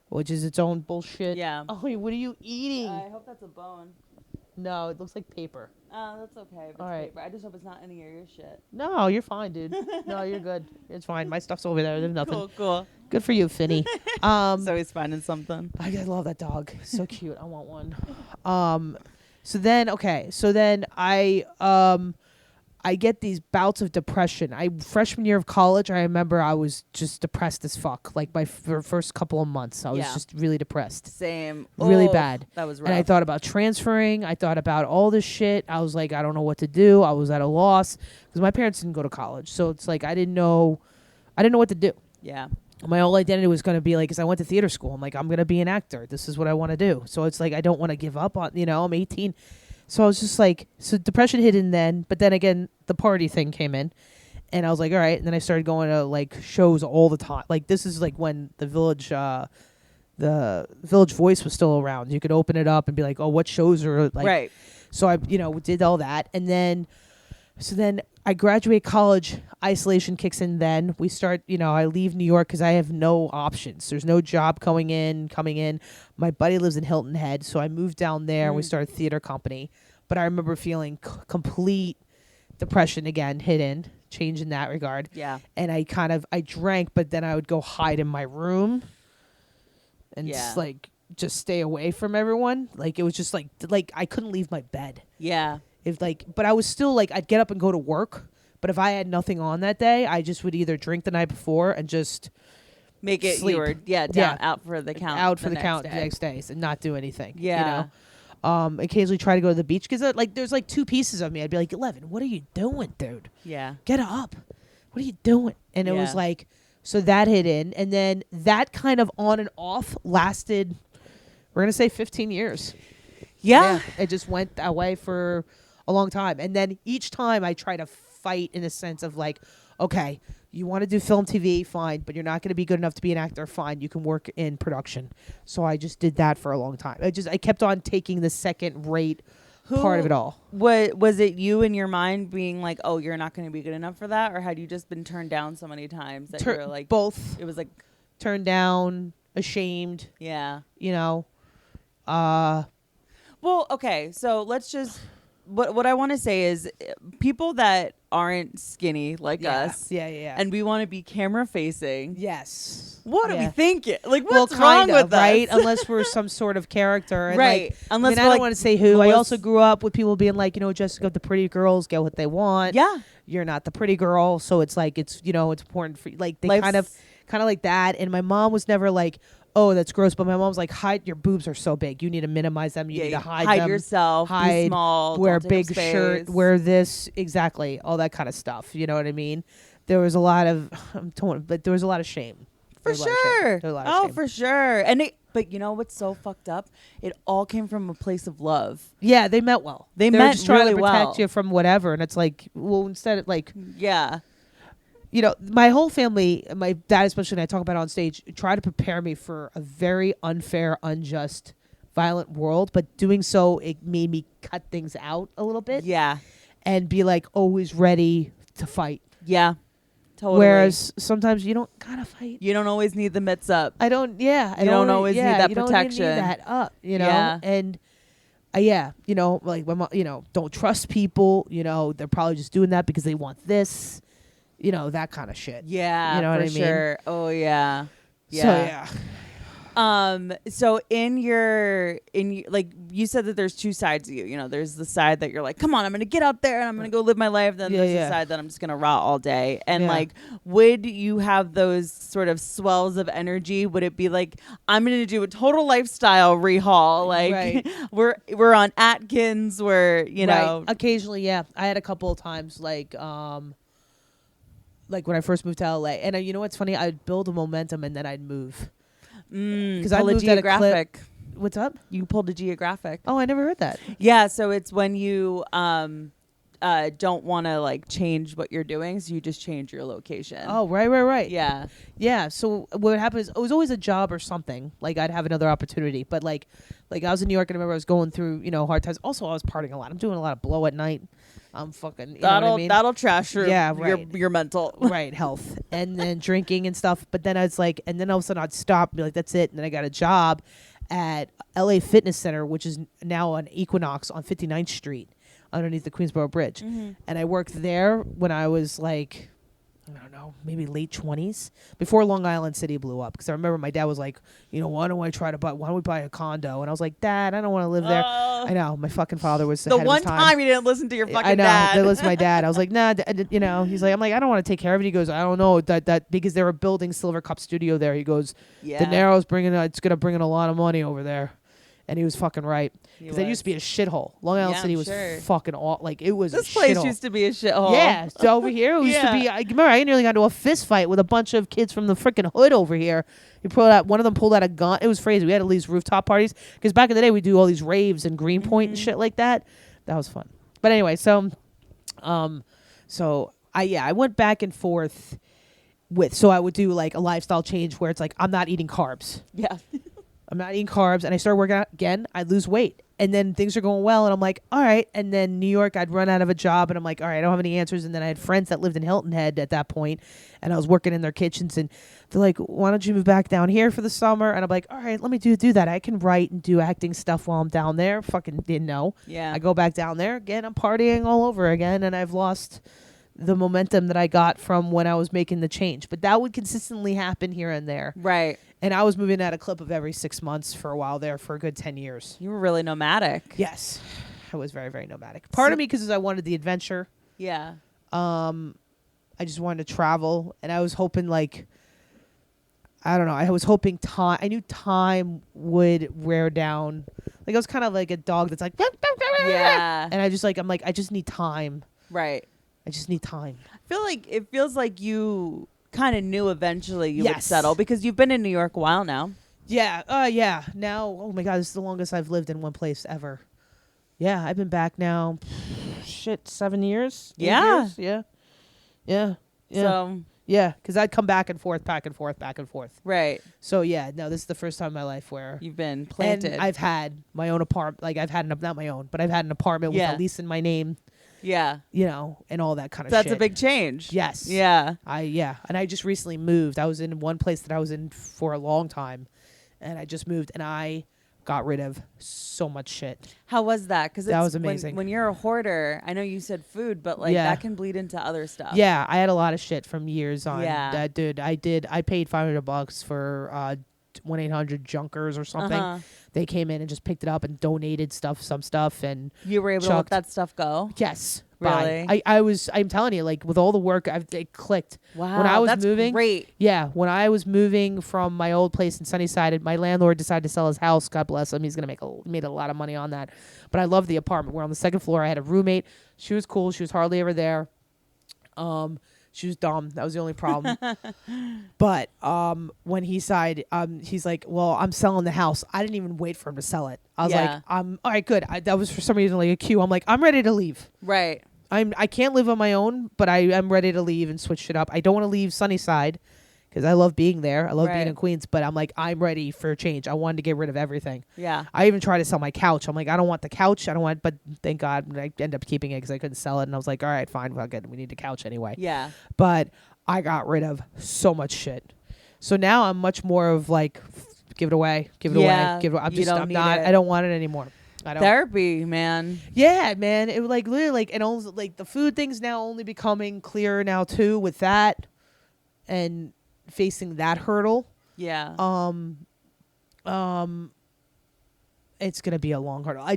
[SPEAKER 3] which is its own bullshit.
[SPEAKER 2] Yeah.
[SPEAKER 3] Oh, what are you eating?
[SPEAKER 2] I hope that's a bone.
[SPEAKER 3] No, it looks like paper.
[SPEAKER 2] Oh, that's okay. If it's
[SPEAKER 3] All right.
[SPEAKER 2] paper. I just hope it's not any of your shit.
[SPEAKER 3] No, you're fine, dude. No, you're good. It's fine. My stuff's over there. There's nothing.
[SPEAKER 2] Cool.
[SPEAKER 3] Good for you, Finny.
[SPEAKER 2] So he's finding something.
[SPEAKER 3] I love that dog. So cute. I want one. So then I get these bouts of depression. Freshman year of college, I remember I was just depressed as fuck. Like my first couple of months, I was just really depressed.
[SPEAKER 2] Same.
[SPEAKER 3] Really bad.
[SPEAKER 2] That was rough.
[SPEAKER 3] And I thought about transferring. I thought about all this shit. I was like, I don't know what to do. I was at a loss because my parents didn't go to college. So it's like I didn't know what to do.
[SPEAKER 2] Yeah.
[SPEAKER 3] My whole identity was going to be like, because I went to theater school. I'm like, I'm going to be an actor. This is what I want to do. So it's like, I don't want to give up on, I'm 18. So I was just like, so depression hit in then, but then again, the party thing came in, and I was like, all right. And then I started going to like shows all the time. Like this is like when the Village Voice was still around. You could open it up and be like, oh, what shows are like.
[SPEAKER 2] Right.
[SPEAKER 3] So I, did all that, and then I graduate college. Isolation kicks in. Then we start. I leave New York because I have no options. There's no job coming in. My buddy lives in Hilton Head, so I moved down there and we started a theater company. But I remember feeling complete depression again, change in that regard.
[SPEAKER 2] Yeah.
[SPEAKER 3] And I drank, but then I would go hide in my room and just stay away from everyone. Like it was just like I couldn't leave my bed.
[SPEAKER 2] Yeah.
[SPEAKER 3] But I was still like, I'd get up and go to work. But if I had nothing on that day, I just would either drink the night before and just
[SPEAKER 2] make it
[SPEAKER 3] sleep.
[SPEAKER 2] Out for the count.
[SPEAKER 3] Out for the count the next day and not do anything.
[SPEAKER 2] Yeah.
[SPEAKER 3] Occasionally try to go to the beach because there's like two pieces of me. I'd be like, Levin, what are you doing, dude?
[SPEAKER 2] Yeah.
[SPEAKER 3] Get up. What are you doing? And it was like, so that hit in. And then that kind of on and off lasted, we're going to say 15 years.
[SPEAKER 2] Yeah.
[SPEAKER 3] It just went that way for a long time. And then each time I try to fight in a sense of like, okay, you want to do film, TV, fine, but you're not going to be good enough to be an actor, fine. You can work in production. So I just did that for a long time. I kept on taking the second rate part of it all.
[SPEAKER 2] Was it you in your mind being like, oh, you're not going to be good enough for that? Or had you just been turned down so many times that you were like...
[SPEAKER 3] Both.
[SPEAKER 2] It was like...
[SPEAKER 3] Turned down, ashamed.
[SPEAKER 2] Yeah.
[SPEAKER 3] Well,
[SPEAKER 2] okay. So let's just... What I want to say is people that aren't skinny like us.
[SPEAKER 3] Yeah.
[SPEAKER 2] And we want to be camera facing.
[SPEAKER 3] Yes.
[SPEAKER 2] What are we thinking? Like, what's wrong with
[SPEAKER 3] right?
[SPEAKER 2] us?
[SPEAKER 3] Unless we're some sort of character. And
[SPEAKER 2] right.
[SPEAKER 3] Unless I don't want to say who. I also grew up with people being like, Jessica, the pretty girls get what they want.
[SPEAKER 2] Yeah.
[SPEAKER 3] You're not the pretty girl. So it's like, it's important for you. Like, they kind of like that. And my mom was never like, oh, that's gross. But my mom's like, hide, your boobs are so big. You need to minimize them. You need to hide them.
[SPEAKER 2] Yourself. Be small.
[SPEAKER 3] Wear a big shirt. Wear this. Exactly. All that kind of stuff. You know what I mean? There was a lot of, but there was a lot of shame.
[SPEAKER 2] For sure. For sure. And but you know what's so fucked up? It all came from a place of love.
[SPEAKER 3] Yeah, they meant well.
[SPEAKER 2] They
[SPEAKER 3] meant just trying
[SPEAKER 2] really
[SPEAKER 3] to protect you from whatever. And it's like, well, instead of like,
[SPEAKER 2] yeah.
[SPEAKER 3] My whole family, my dad especially, and I talk about it on stage, try to prepare me for a very unfair, unjust, violent world. But doing so, it made me cut things out a little bit.
[SPEAKER 2] Yeah.
[SPEAKER 3] and be like always ready to fight.
[SPEAKER 2] Yeah. Totally.
[SPEAKER 3] Whereas sometimes you don't gotta fight.
[SPEAKER 2] You don't always need the mitts up.
[SPEAKER 3] I don't. Yeah, I
[SPEAKER 2] You don't always need that
[SPEAKER 3] you don't
[SPEAKER 2] protection.
[SPEAKER 3] even need that up. You know,
[SPEAKER 2] Yeah.
[SPEAKER 3] and yeah, you know, like my mom, you know, don't trust people. You know, they're probably just doing that because they want this. You know, that kind of shit.
[SPEAKER 2] Yeah,
[SPEAKER 3] You know
[SPEAKER 2] for
[SPEAKER 3] what I mean?
[SPEAKER 2] sure. Oh yeah. Yeah.
[SPEAKER 3] So yeah.
[SPEAKER 2] So like you said that there's two sides of you. You know, there's the side that you're like, come on, I'm gonna get out there and I'm gonna go live my life. Then there's the side that I'm just gonna rot all day. And like, would you have those sort of swells of energy? Would it be like, I'm gonna do a total lifestyle rehaul? Like we're on Atkins, we're you know
[SPEAKER 3] occasionally, yeah. I had a couple of times like when I first moved to LA, and you know what's funny? I'd build a momentum and then I'd move.
[SPEAKER 2] Because I moved
[SPEAKER 3] at a
[SPEAKER 2] geographic.
[SPEAKER 3] What's up?
[SPEAKER 2] You pulled a geographic.
[SPEAKER 3] Oh, I never heard that.
[SPEAKER 2] Yeah, so it's when you don't want to like change what you're doing, so you just change your location.
[SPEAKER 3] Oh, right.
[SPEAKER 2] Yeah.
[SPEAKER 3] Yeah. So what happened is it was always a job or something. Like I'd have another opportunity, but like I was in New York and I remember I was going through hard times. Also, I was partying a lot. I'm doing a lot of blow at night. I'm fucking. You know what I mean?
[SPEAKER 2] That'll trash your your mental
[SPEAKER 3] health, and then drinking and stuff. But then I was like, and then all of a sudden I'd stop and be like, that's it. And then I got a job at LA Fitness Center, which is now on Equinox on 59th Street underneath the Queensboro Bridge.
[SPEAKER 2] Mm-hmm.
[SPEAKER 3] And I worked there when I was like, I don't know, maybe late 20s, before Long Island City blew up. Because I remember my dad was like, you know, why don't we buy a condo? And I was like, Dad, I don't want to live there. I know, my fucking father was
[SPEAKER 2] the
[SPEAKER 3] ahead
[SPEAKER 2] one
[SPEAKER 3] of his
[SPEAKER 2] time you didn't listen to your fucking
[SPEAKER 3] I know,
[SPEAKER 2] dad.
[SPEAKER 3] that was my dad. I was like, nah, you know, he's like, I'm like, I don't want to take care of it. He goes, I don't know that because they were building Silver Cup Studio there. He goes, De Niro's it's gonna bring in a lot of money over there. And he was fucking right. Because it used to be a shithole. Long Island City was fucking awful. Like, it was
[SPEAKER 2] this
[SPEAKER 3] a
[SPEAKER 2] place
[SPEAKER 3] shithole.
[SPEAKER 2] used to be a shithole.
[SPEAKER 3] Yeah. So over here, it used to be... I remember I nearly got into a fist fight with a bunch of kids from the freaking hood over here. One of them pulled out a gun. It was crazy. We had all these rooftop parties. Because back in the day, we do all these raves in Greenpoint and shit like that. That was fun. But anyway, so I went back and forth so I would do like a lifestyle change where it's like, I'm not eating carbs.
[SPEAKER 2] Yeah.
[SPEAKER 3] I'm not eating carbs, and I started working out again. I'd lose weight, and then things are going well, and I'm like, all right. And then New York, I'd run out of a job, and I'm like, all right, I don't have any answers. And then I had friends that lived in Hilton Head at that point, and I was working in their kitchens, and they're like, why don't you move back down here for the summer? And I'm like, all right, let me do that. I can write and do acting stuff while I'm down there. Fucking didn't know.
[SPEAKER 2] Yeah.
[SPEAKER 3] I go back down there again. I'm partying all over again, and I've lost the momentum that I got from when I was making the change. But that would consistently happen here and there.
[SPEAKER 2] Right.
[SPEAKER 3] And I was moving at a clip of every 6 months for a while there for a good 10 years.
[SPEAKER 2] You were really nomadic.
[SPEAKER 3] Yes. I was very, very nomadic. Part of me because I wanted the adventure.
[SPEAKER 2] Yeah.
[SPEAKER 3] I just wanted to travel. And I was hoping like, I don't know. I was hoping time. I knew time would wear down. Like I was kind of like a dog that's like,
[SPEAKER 2] yeah.
[SPEAKER 3] And I'm like, I just need time.
[SPEAKER 2] Right.
[SPEAKER 3] I just need time.
[SPEAKER 2] I feel like it feels like you kind of knew eventually you would settle because you've been in New York a while now.
[SPEAKER 3] Yeah. Yeah. Now, oh my God, this is the longest I've lived in one place ever. Yeah, I've been back now. 7 years.
[SPEAKER 2] Yeah.
[SPEAKER 3] Years? Yeah.
[SPEAKER 2] So.
[SPEAKER 3] Yeah, because I'd come back and forth.
[SPEAKER 2] Right.
[SPEAKER 3] So yeah, no, this is the first time in my life where
[SPEAKER 2] you've been planted.
[SPEAKER 3] And I've had my own apartment. Like I've had not my own, but I've had an apartment with a lease in my name.
[SPEAKER 2] Yeah.
[SPEAKER 3] You know, and all that kind of shit.
[SPEAKER 2] That's a big change.
[SPEAKER 3] Yes.
[SPEAKER 2] Yeah.
[SPEAKER 3] And I just recently moved. I was in one place that I was in for a long time, and I just moved, and I got rid of so much shit.
[SPEAKER 2] How was that? Because
[SPEAKER 3] that was amazing.
[SPEAKER 2] When you're a hoarder, I know you said food, but like that can bleed into other stuff.
[SPEAKER 3] Yeah, I had a lot of shit from years on.
[SPEAKER 2] Yeah.
[SPEAKER 3] Dude, I paid $500 for 1-800-Junkers or something.
[SPEAKER 2] Uh-huh.
[SPEAKER 3] They came in and just picked it up and donated some stuff, and
[SPEAKER 2] you were able to let that stuff go.
[SPEAKER 3] Yes,
[SPEAKER 2] really.
[SPEAKER 3] I'm telling you, like with all the work, it clicked.
[SPEAKER 2] Wow,
[SPEAKER 3] when I was
[SPEAKER 2] that's
[SPEAKER 3] moving,
[SPEAKER 2] great.
[SPEAKER 3] Yeah, when I was moving from my old place in Sunnyside, my landlord decided to sell his house. God bless him. He's gonna made a lot of money on that. But I loved the apartment. We're on the second floor. I had a roommate. She was cool. She was hardly ever there. She was dumb. That was the only problem. But when he decided, he's like, well, I'm selling the house. I didn't even wait for him to sell it. I was like, all right, good. That was for some reason like a cue. I'm like, I'm ready to leave.
[SPEAKER 2] Right.
[SPEAKER 3] I can't live on my own, but I am ready to leave and switch it up. I don't want to leave Sunnyside because I love being there. I love being
[SPEAKER 2] Right.
[SPEAKER 3] in Queens, but I'm like, I'm ready for change. I wanted to get rid of everything.
[SPEAKER 2] Yeah.
[SPEAKER 3] I even tried to sell my couch. I'm like, I don't want the couch. I don't want, but thank God I ended up keeping it because I couldn't sell it. And I was like, all right, fine, fuck it. We need the couch anyway.
[SPEAKER 2] Yeah.
[SPEAKER 3] But I got rid of so much shit. So now I'm much more of like, give it away, give it
[SPEAKER 2] Yeah,
[SPEAKER 3] away, give it away.
[SPEAKER 2] you don't
[SPEAKER 3] I'm
[SPEAKER 2] need
[SPEAKER 3] not,
[SPEAKER 2] it.
[SPEAKER 3] I don't want it anymore. I don't.
[SPEAKER 2] Therapy, man.
[SPEAKER 3] Yeah, man. It was like literally like, and also like the food thing's now only becoming clearer now too with that and facing that hurdle.
[SPEAKER 2] Yeah.
[SPEAKER 3] It's gonna be a long hurdle. I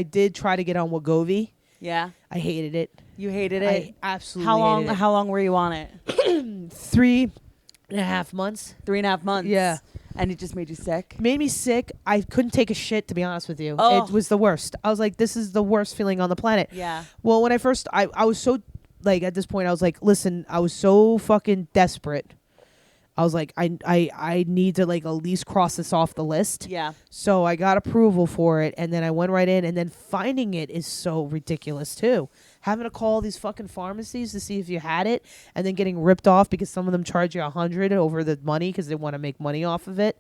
[SPEAKER 3] did try to get on Wegovy.
[SPEAKER 2] Yeah.
[SPEAKER 3] I hated it.
[SPEAKER 2] You hated it.
[SPEAKER 3] I absolutely
[SPEAKER 2] How long?
[SPEAKER 3] hated it.
[SPEAKER 2] How long were you on it?
[SPEAKER 3] 3.5 months.
[SPEAKER 2] 3.5 months.
[SPEAKER 3] Yeah.
[SPEAKER 2] And it just made you sick.
[SPEAKER 3] Made me sick. I couldn't take a shit, to be honest with you.
[SPEAKER 2] Oh.
[SPEAKER 3] It was the worst. I was like, this is the worst feeling on the planet.
[SPEAKER 2] Yeah.
[SPEAKER 3] Well, when I first, I was so, like, at this point, I was like, listen, I was so fucking desperate. I was like, I need to, like, at least cross this off the list.
[SPEAKER 2] Yeah.
[SPEAKER 3] So I got approval for it, and then I went right in, and then finding it is so ridiculous, too. Having to call these fucking pharmacies to see if you had it, and then getting ripped off because some of them charge you $100 over the money because they want to make money off of it.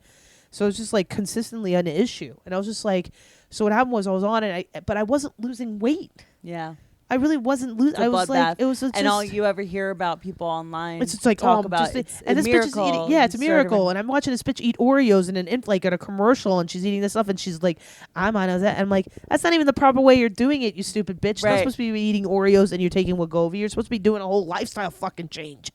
[SPEAKER 3] So it's just, like, consistently an issue. And I was just like, so what happened was I was on it, but I wasn't losing weight.
[SPEAKER 2] Yeah.
[SPEAKER 3] I really wasn't losing. I was like, it was just,
[SPEAKER 2] and all you ever hear about people online.
[SPEAKER 3] it's just like,
[SPEAKER 2] talk
[SPEAKER 3] oh,
[SPEAKER 2] about
[SPEAKER 3] just,
[SPEAKER 2] it's
[SPEAKER 3] and
[SPEAKER 2] a
[SPEAKER 3] this bitch is
[SPEAKER 2] miracle.
[SPEAKER 3] eating. Yeah, it's a
[SPEAKER 2] You started
[SPEAKER 3] miracle. And I'm watching this bitch eat Oreos in like at a commercial, and she's eating this stuff, and she's like, I'm on that. And I'm like, that's not even the proper way you're doing it, you stupid bitch. You're not
[SPEAKER 2] Right.
[SPEAKER 3] supposed to be eating Oreos and you're taking Wegovy. You're supposed to be doing a whole lifestyle fucking change.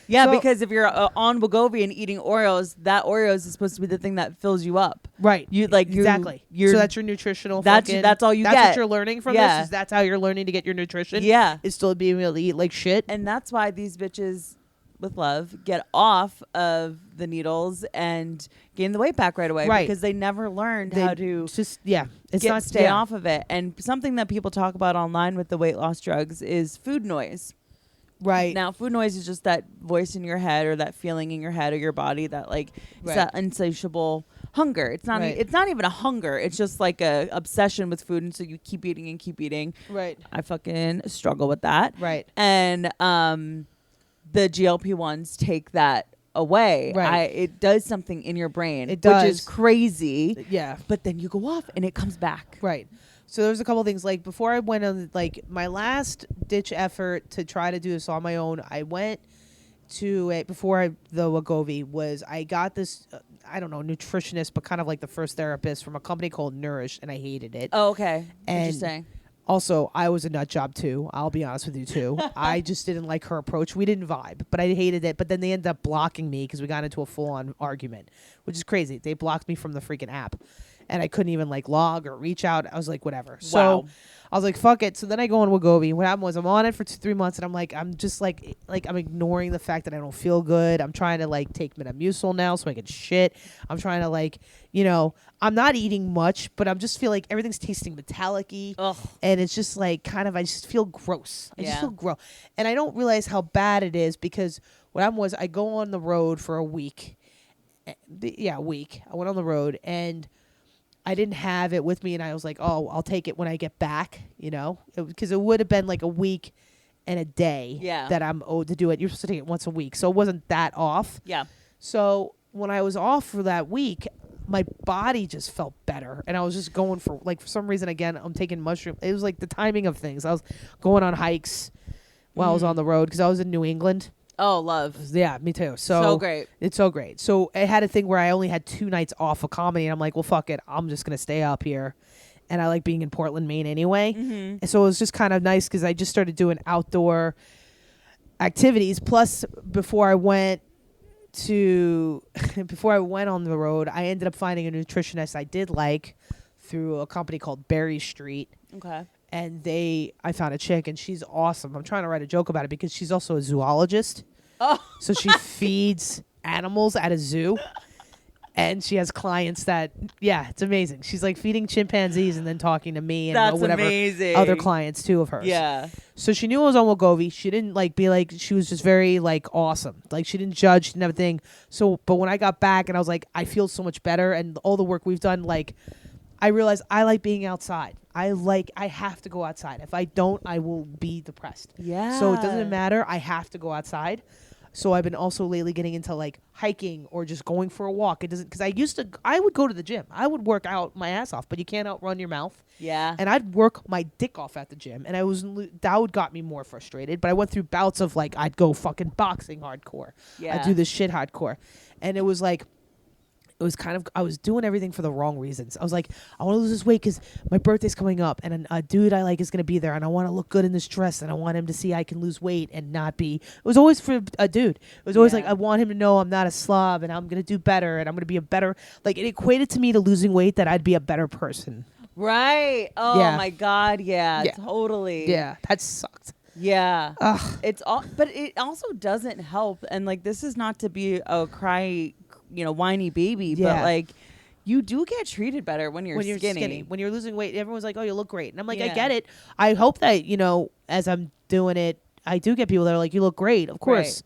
[SPEAKER 2] Yeah,
[SPEAKER 3] So-
[SPEAKER 2] because if you're on Wegovy and eating Oreos, that Oreos is supposed to be the thing that fills you up.
[SPEAKER 3] Right.
[SPEAKER 2] You like
[SPEAKER 3] Exactly.
[SPEAKER 2] You're,
[SPEAKER 3] So that's your nutritional.
[SPEAKER 2] That's all you
[SPEAKER 3] That's
[SPEAKER 2] get.
[SPEAKER 3] what you're learning from
[SPEAKER 2] Yeah.
[SPEAKER 3] this. Is that's how you're learning to get your nutrition.
[SPEAKER 2] Yeah.
[SPEAKER 3] Is still being able to eat like shit.
[SPEAKER 2] And that's why these bitches with love get off of the needles and gain the weight back right away.
[SPEAKER 3] Right.
[SPEAKER 2] Because they never learned how to
[SPEAKER 3] just it's not
[SPEAKER 2] stay
[SPEAKER 3] yeah.
[SPEAKER 2] off of it. And something that people talk about online with the weight loss drugs is food noise.
[SPEAKER 3] Right.
[SPEAKER 2] Now, food noise is just that voice in your head or that feeling in your head or your body that like it's
[SPEAKER 3] Right.
[SPEAKER 2] that insatiable hunger. It's not.
[SPEAKER 3] Right.
[SPEAKER 2] It's not even a hunger. It's just like a obsession with food, and so you keep eating and keep eating.
[SPEAKER 3] Right.
[SPEAKER 2] I fucking struggle with that.
[SPEAKER 3] Right.
[SPEAKER 2] And the GLP-1s take that away.
[SPEAKER 3] Right.
[SPEAKER 2] It does something in your brain.
[SPEAKER 3] It does.
[SPEAKER 2] Which is crazy.
[SPEAKER 3] Yeah.
[SPEAKER 2] But then you go off and it comes back.
[SPEAKER 3] Right. So there was a couple things like before I went on like my last ditch effort to try to do this on my own. I went to the Wegovy was I got this I don't know nutritionist but kind of like the first therapist from a company called Nourish, and I hated it.
[SPEAKER 2] Oh, okay.
[SPEAKER 3] And
[SPEAKER 2] Interesting.
[SPEAKER 3] also, I was a nut job too. I'll be honest with you too. I just didn't like her approach. We didn't vibe, but I hated it. But then they ended up blocking me because we got into a full-on argument, which is crazy. They blocked me from the freaking app, and I couldn't even like log or reach out. I was like, whatever. So
[SPEAKER 2] Wow.
[SPEAKER 3] I was like, fuck it. So then I go on Wegovy. What happened was I'm on it for 3 months, and I'm like, I'm just like I'm ignoring the fact that I don't feel good. I'm trying to like take Metamucil now so I can shit. I'm trying to like, I'm not eating much, but I'm just feel like everything's tasting metallic-y.
[SPEAKER 2] Ugh.
[SPEAKER 3] And it's just like kind of, I just feel gross. I just
[SPEAKER 2] Yeah.
[SPEAKER 3] feel gross. And I don't realize how bad it is because what happened was I go on the road for a week. A week. I went on the road and I didn't have it with me. And I was like, oh, I'll take it when I get back, because it would have been like a week and a day that I'm owed to do it. You're supposed to take it once a week. So it wasn't that off.
[SPEAKER 2] Yeah.
[SPEAKER 3] So when I was off for that week, my body just felt better. And I was just going for some reason, again, I'm taking mushroom. It was like the timing of things. I was going on hikes while I was on the road because I was in New England.
[SPEAKER 2] Oh, love.
[SPEAKER 3] Yeah, me too.
[SPEAKER 2] So great.
[SPEAKER 3] It's so great. So I had a thing where I only had 2 nights off of comedy. And I'm like, well, fuck it. I'm just going to stay up here. And I like being in Portland, Maine anyway. Mm-hmm. And so it was just kind of nice because I just started doing outdoor activities. Plus, before I went on the road, I ended up finding a nutritionist I did like through a company called Berry Street.
[SPEAKER 2] Okay.
[SPEAKER 3] And I found a chick and she's awesome. I'm trying to write a joke about it because she's also a zoologist.
[SPEAKER 2] Oh.
[SPEAKER 3] So she feeds animals at a zoo. And she has clients that, it's amazing. She's like feeding chimpanzees and then talking to me and
[SPEAKER 2] That's
[SPEAKER 3] whatever
[SPEAKER 2] amazing.
[SPEAKER 3] other clients too of hers.
[SPEAKER 2] Yeah.
[SPEAKER 3] So she knew I was on Wegovy. She didn't be like, she was just very like awesome. Like she didn't judge, she didn't have a thing. So, but when I got back and I was like, I feel so much better and all the work we've done, like I realized I like being outside. I have to go outside. If I don't, I will be depressed.
[SPEAKER 2] Yeah.
[SPEAKER 3] So it doesn't matter. I have to go outside. So I've been also lately getting into like hiking or just going for a walk. It doesn't, because I would go to the gym. I would work out my ass off, but you can't outrun your mouth.
[SPEAKER 2] Yeah.
[SPEAKER 3] And I'd work my dick off at the gym, and that would got me more frustrated. But I went through bouts of like I'd go fucking boxing hardcore.
[SPEAKER 2] Yeah.
[SPEAKER 3] I'd do this shit hardcore, and it was like. It was kind of, I was doing everything for the wrong reasons. I was like, I want to lose this weight because my birthday's coming up and a dude I like is going to be there and I want to look good in this dress and I want him to see I can lose weight and not be, it was always for a dude. It was always like, I want him to know I'm not a slob and I'm going to do better and I'm going to be a better, like it equated to me to losing weight that I'd be a better person.
[SPEAKER 2] Right. Oh my God. Yeah, totally.
[SPEAKER 3] Yeah. That sucked.
[SPEAKER 2] Yeah.
[SPEAKER 3] Ugh.
[SPEAKER 2] But it also doesn't help. And like, this is not to be a whiny baby, but like you do get treated better when you're skinny.
[SPEAKER 3] When you're losing weight, everyone's like, oh, you look great. And I'm like, I get it. I hope that, as I'm doing it, I do get people that are like, you look great. Of course.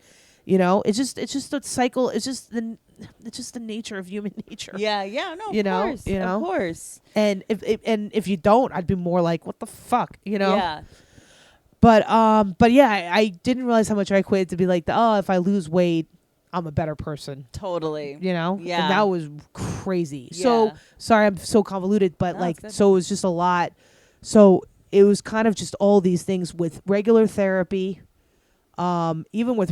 [SPEAKER 3] Right. It's just a cycle. It's just the nature of human nature.
[SPEAKER 2] Yeah. No, of course.
[SPEAKER 3] And if you don't, I'd be more like, what the fuck,
[SPEAKER 2] Yeah.
[SPEAKER 3] But yeah, I didn't realize how much I equated to be like, if I lose weight, I'm a better person.
[SPEAKER 2] Totally.
[SPEAKER 3] Yeah. And that was crazy.
[SPEAKER 2] Yeah.
[SPEAKER 3] So sorry, I'm so convoluted, but so it was just a lot. So it was kind of just all these things with regular therapy. Even with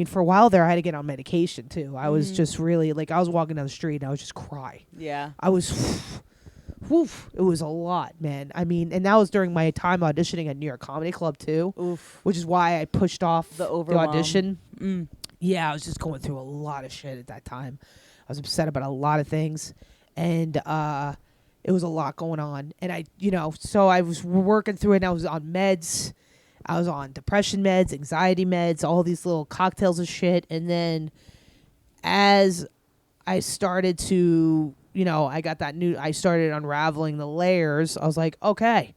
[SPEAKER 3] for a while there, I had to get on medication too. I was just really like, I was walking down the street and I was just cry.
[SPEAKER 2] Yeah.
[SPEAKER 3] I was, it was a lot, man. And that was during my time auditioning at New York Comedy Club too.
[SPEAKER 2] Oof.
[SPEAKER 3] Which is why I pushed off the audition. Yeah, I was just going through a lot of shit at that time. I was upset about a lot of things. And it was a lot going on. And so I was working through it and I was on meds. I was on depression meds, anxiety meds, all these little cocktails of shit. And then as I started to, I got I started unraveling the layers. I was like, okay,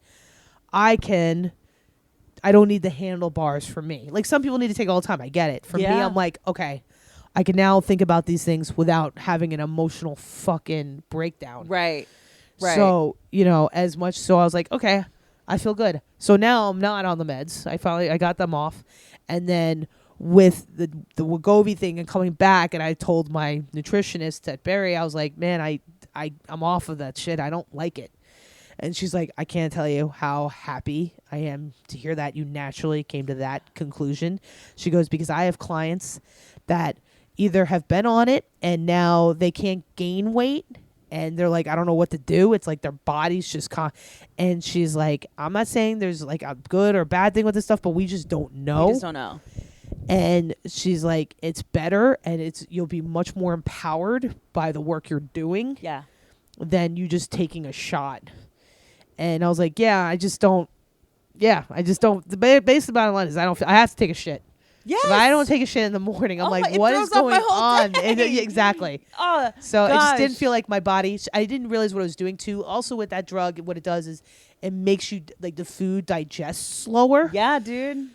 [SPEAKER 3] I don't need the handlebars for me. Like some people need to take all the time. I get it. For me, I'm like, okay, I can now think about these things without having an emotional fucking breakdown.
[SPEAKER 2] Right.
[SPEAKER 3] So, as much. So I was like, okay, I feel good. So now I'm not on the meds. I got them off. And then with the Wegovy thing and coming back, and I told my nutritionist at Barry, I was like, man, I'm off of that shit. I don't like it. And she's like, I can't tell you how happy I am to hear that you naturally came to that conclusion. She goes, because I have clients that either have been on it and now they can't gain weight and they're like, I don't know what to do. It's like their body's just and she's like, I'm not saying there's like a good or bad thing with this stuff, but we just don't know.
[SPEAKER 2] We just don't know.
[SPEAKER 3] And she's like, it's better and you'll be much more empowered by the work you're doing.
[SPEAKER 2] Yeah.
[SPEAKER 3] Than you just taking a shot. And I was like, I just don't. The basic bottom line is I have to take a shit.
[SPEAKER 2] Yes.
[SPEAKER 3] If I don't take a shit in the morning, I'm like, what is going on? And, exactly. So I just didn't feel like my body. I didn't realize what I was doing too. Also with that drug, what it does is it makes you like the food digest slower.
[SPEAKER 2] Yeah, dude.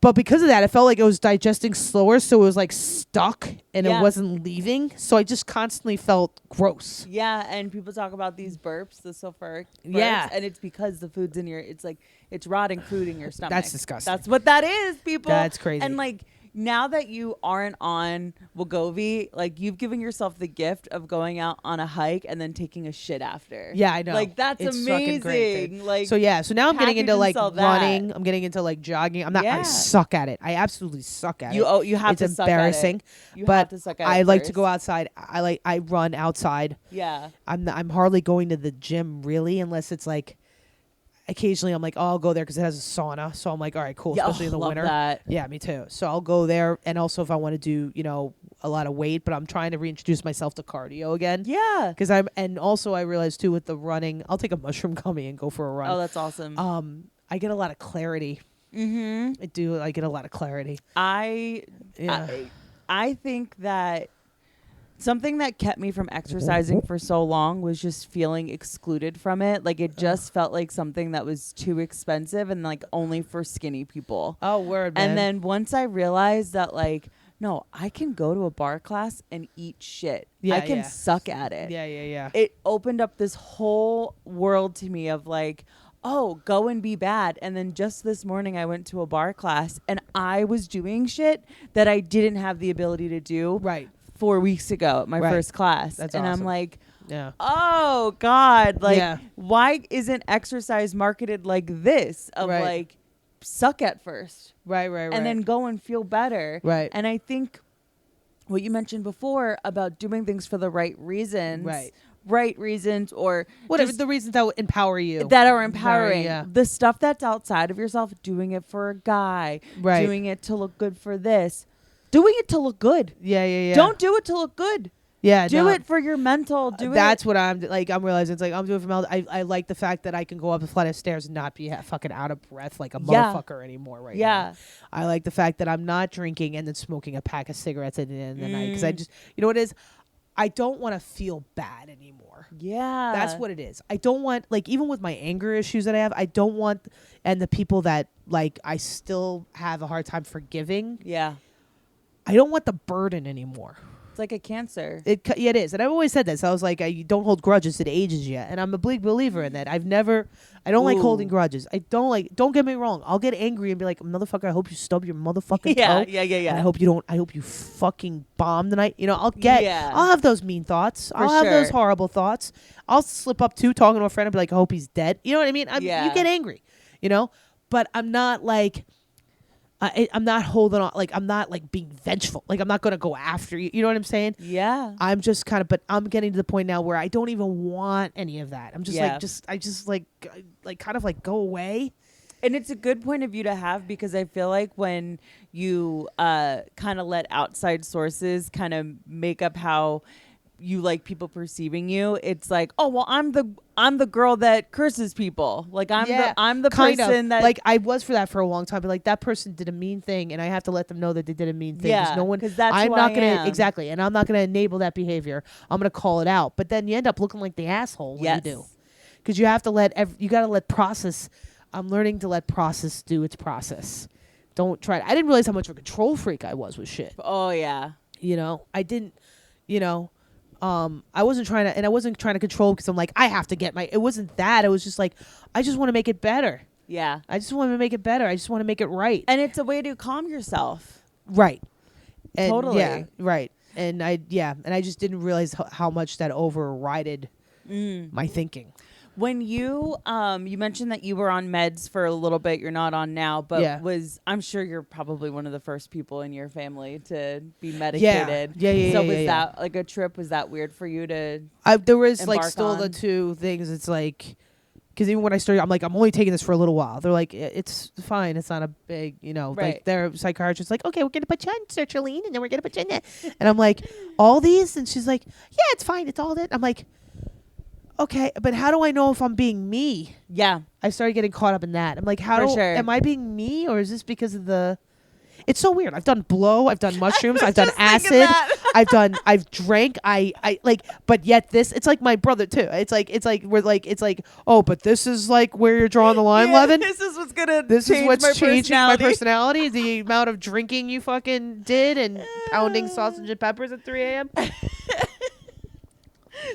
[SPEAKER 3] But because of that, it felt like it was digesting slower, so it was like stuck and it wasn't leaving. So I just constantly felt gross.
[SPEAKER 2] Yeah, and people talk about these burps, the sulfuric burps, and it's because the food's in it's rotting food in your stomach.
[SPEAKER 3] That's disgusting.
[SPEAKER 2] That's what that is, people.
[SPEAKER 3] That's crazy.
[SPEAKER 2] And like now that you aren't on Wegovy, like you've given yourself the gift of going out on a hike and then taking a shit after.
[SPEAKER 3] Yeah, I know.
[SPEAKER 2] Like that's
[SPEAKER 3] it's
[SPEAKER 2] amazing.
[SPEAKER 3] Great.
[SPEAKER 2] Like
[SPEAKER 3] so now I'm getting into like running.
[SPEAKER 2] That.
[SPEAKER 3] I'm getting into like jogging. I'm not. I suck at it. I absolutely suck at it.
[SPEAKER 2] You have to.
[SPEAKER 3] It's embarrassing.
[SPEAKER 2] You
[SPEAKER 3] but
[SPEAKER 2] have to suck at it.
[SPEAKER 3] I like to go outside. I run outside.
[SPEAKER 2] Yeah.
[SPEAKER 3] I'm hardly going to the gym really unless it's like. Occasionally I'm like, I'll go there because it has a sauna. So I'm like, all right, cool, especially in the winter.
[SPEAKER 2] That.
[SPEAKER 3] Yeah, me too. So I'll go there. And also if I want to do, a lot of weight, but I'm trying to reintroduce myself to cardio again.
[SPEAKER 2] Yeah.
[SPEAKER 3] And also I realized too with the running, I'll take a mushroom gummy and go for a run.
[SPEAKER 2] Oh, that's awesome.
[SPEAKER 3] I get a lot of clarity.
[SPEAKER 2] Mm-hmm.
[SPEAKER 3] I get a lot of clarity.
[SPEAKER 2] I think that something that kept me from exercising for so long was just feeling excluded from it. Like it just felt like something that was too expensive and like only for skinny people.
[SPEAKER 3] Oh, word, man.
[SPEAKER 2] And then once I realized that like, no, I can go to a bar class and eat shit.
[SPEAKER 3] Yeah,
[SPEAKER 2] I can suck at it.
[SPEAKER 3] Yeah.
[SPEAKER 2] It opened up this whole world to me of like, oh, go and be bad. And then just this morning, I went to a bar class and I was doing shit that I didn't have the ability to do
[SPEAKER 3] Right.
[SPEAKER 2] 4 weeks ago at my
[SPEAKER 3] Right.
[SPEAKER 2] first class.
[SPEAKER 3] That's
[SPEAKER 2] and
[SPEAKER 3] awesome.
[SPEAKER 2] I'm like,
[SPEAKER 3] Yeah.
[SPEAKER 2] oh God, like,
[SPEAKER 3] Yeah.
[SPEAKER 2] why isn't exercise marketed like this? Of
[SPEAKER 3] Right.
[SPEAKER 2] like, suck at first
[SPEAKER 3] Right.
[SPEAKER 2] and then go and feel better.
[SPEAKER 3] Right.
[SPEAKER 2] And I think what you mentioned before about doing things for the right reasons, right reasons, or
[SPEAKER 3] whatever
[SPEAKER 2] just
[SPEAKER 3] the reasons that would empower you,
[SPEAKER 2] that are empowering.
[SPEAKER 3] Yeah.
[SPEAKER 2] The stuff that's outside of yourself, doing it for a guy,
[SPEAKER 3] Right.
[SPEAKER 2] doing it to look good for this, doing it to look good.
[SPEAKER 3] Yeah.
[SPEAKER 2] Don't do it to look good.
[SPEAKER 3] Yeah.
[SPEAKER 2] Do
[SPEAKER 3] no.
[SPEAKER 2] it for your mental.
[SPEAKER 3] That's what I'm like. I'm realizing it's like I'm doing for my. I like the fact that I can go up a flight of stairs and not be fucking out of breath like a motherfucker anymore right now. I like the fact that I'm not drinking and then smoking a pack of cigarettes at the end of the night because I just, you know what it is, I don't want to feel bad anymore.
[SPEAKER 2] Yeah,
[SPEAKER 3] That's what it is. I don't want, like, even with my anger issues that I have, I don't want, and the people that like I still have a hard time forgiving.
[SPEAKER 2] Yeah,
[SPEAKER 3] I don't want the burden anymore.
[SPEAKER 2] it's like a cancer.
[SPEAKER 3] Yeah, it is. And I've always said this. I was like, I don't hold grudges. It ages you. And I'm a big believer in that. I don't like holding grudges. Don't get me wrong. I'll get angry and be like, motherfucker, I hope you stub your motherfucking toe.
[SPEAKER 2] Yeah.
[SPEAKER 3] And I hope you fucking bomb tonight. You know, I'll have those mean thoughts. I'll have those horrible thoughts. I'll slip up too, talking to a friend and be like, I hope he's dead. You know what I mean? You get angry, you know? But I'm not like, I'm not holding on, like, I'm not like being vengeful. Like, I'm not going to go after you. You know what I'm saying?
[SPEAKER 2] Yeah.
[SPEAKER 3] I'm just kind of, but I'm getting to the point now where I don't even want any of that. I'm just kind of like go away.
[SPEAKER 2] And it's a good point of view to have because I feel like when you kind of let outside sources kind of make up how you like people perceiving you, it's like, oh well, I'm the girl that curses people. Like I'm the person that,
[SPEAKER 3] like, I was for that for a long time, but like that person did a mean thing and I have to let them know that they did a mean thing.
[SPEAKER 2] Yeah,
[SPEAKER 3] no one,
[SPEAKER 2] because that's
[SPEAKER 3] I'm
[SPEAKER 2] who
[SPEAKER 3] not
[SPEAKER 2] I
[SPEAKER 3] gonna
[SPEAKER 2] am.
[SPEAKER 3] exactly, and I'm not gonna enable that behavior. I'm gonna call it out, but then you end up looking like the asshole when you do, because you have to you gotta let process. I'm learning to let process do its process. Don't try. I didn't realize how much of a control freak I was with shit.
[SPEAKER 2] Oh yeah.
[SPEAKER 3] You know, I didn't. You know. I wasn't trying to control because I'm like, I have to get it wasn't that. It was just like, I just want to make it better.
[SPEAKER 2] Yeah.
[SPEAKER 3] I just want to make it better. I just want to make it right.
[SPEAKER 2] And it's a way to calm yourself.
[SPEAKER 3] Right. And
[SPEAKER 2] totally.
[SPEAKER 3] Yeah. Right. And I just didn't realize how much that overrided my thinking.
[SPEAKER 2] When you mentioned that you were on meds for a little bit, you're not on now, but I'm sure you're probably one of the first people in your family to be medicated.
[SPEAKER 3] Yeah.
[SPEAKER 2] So was that like a trip? Was that weird for you to
[SPEAKER 3] there was like still
[SPEAKER 2] on?
[SPEAKER 3] the two things. It's like, because even when I started, I'm like, I'm only taking this for a little while. They're like, it's fine. It's not a big, you know,
[SPEAKER 2] right.
[SPEAKER 3] Like their psychiatrist like, okay, we're going to put you on sertraline and then we're going to put you in that. And I'm like, all these? And she's like, yeah, it's fine. It's all that. I'm like, okay, but how do I know if I'm being me?
[SPEAKER 2] Yeah.
[SPEAKER 3] I started getting caught up in that. I'm like, am I being me, or is this because of the... It's so weird. I've done blow, I've done mushrooms, I've done acid, I've drank, I like, but yet it's like my brother too. It's like, oh, but this is like where you're drawing the line, Levin.
[SPEAKER 2] This is what's
[SPEAKER 3] changing my personality. The amount of drinking you fucking did and pounding sausage and peppers at 3 a.m.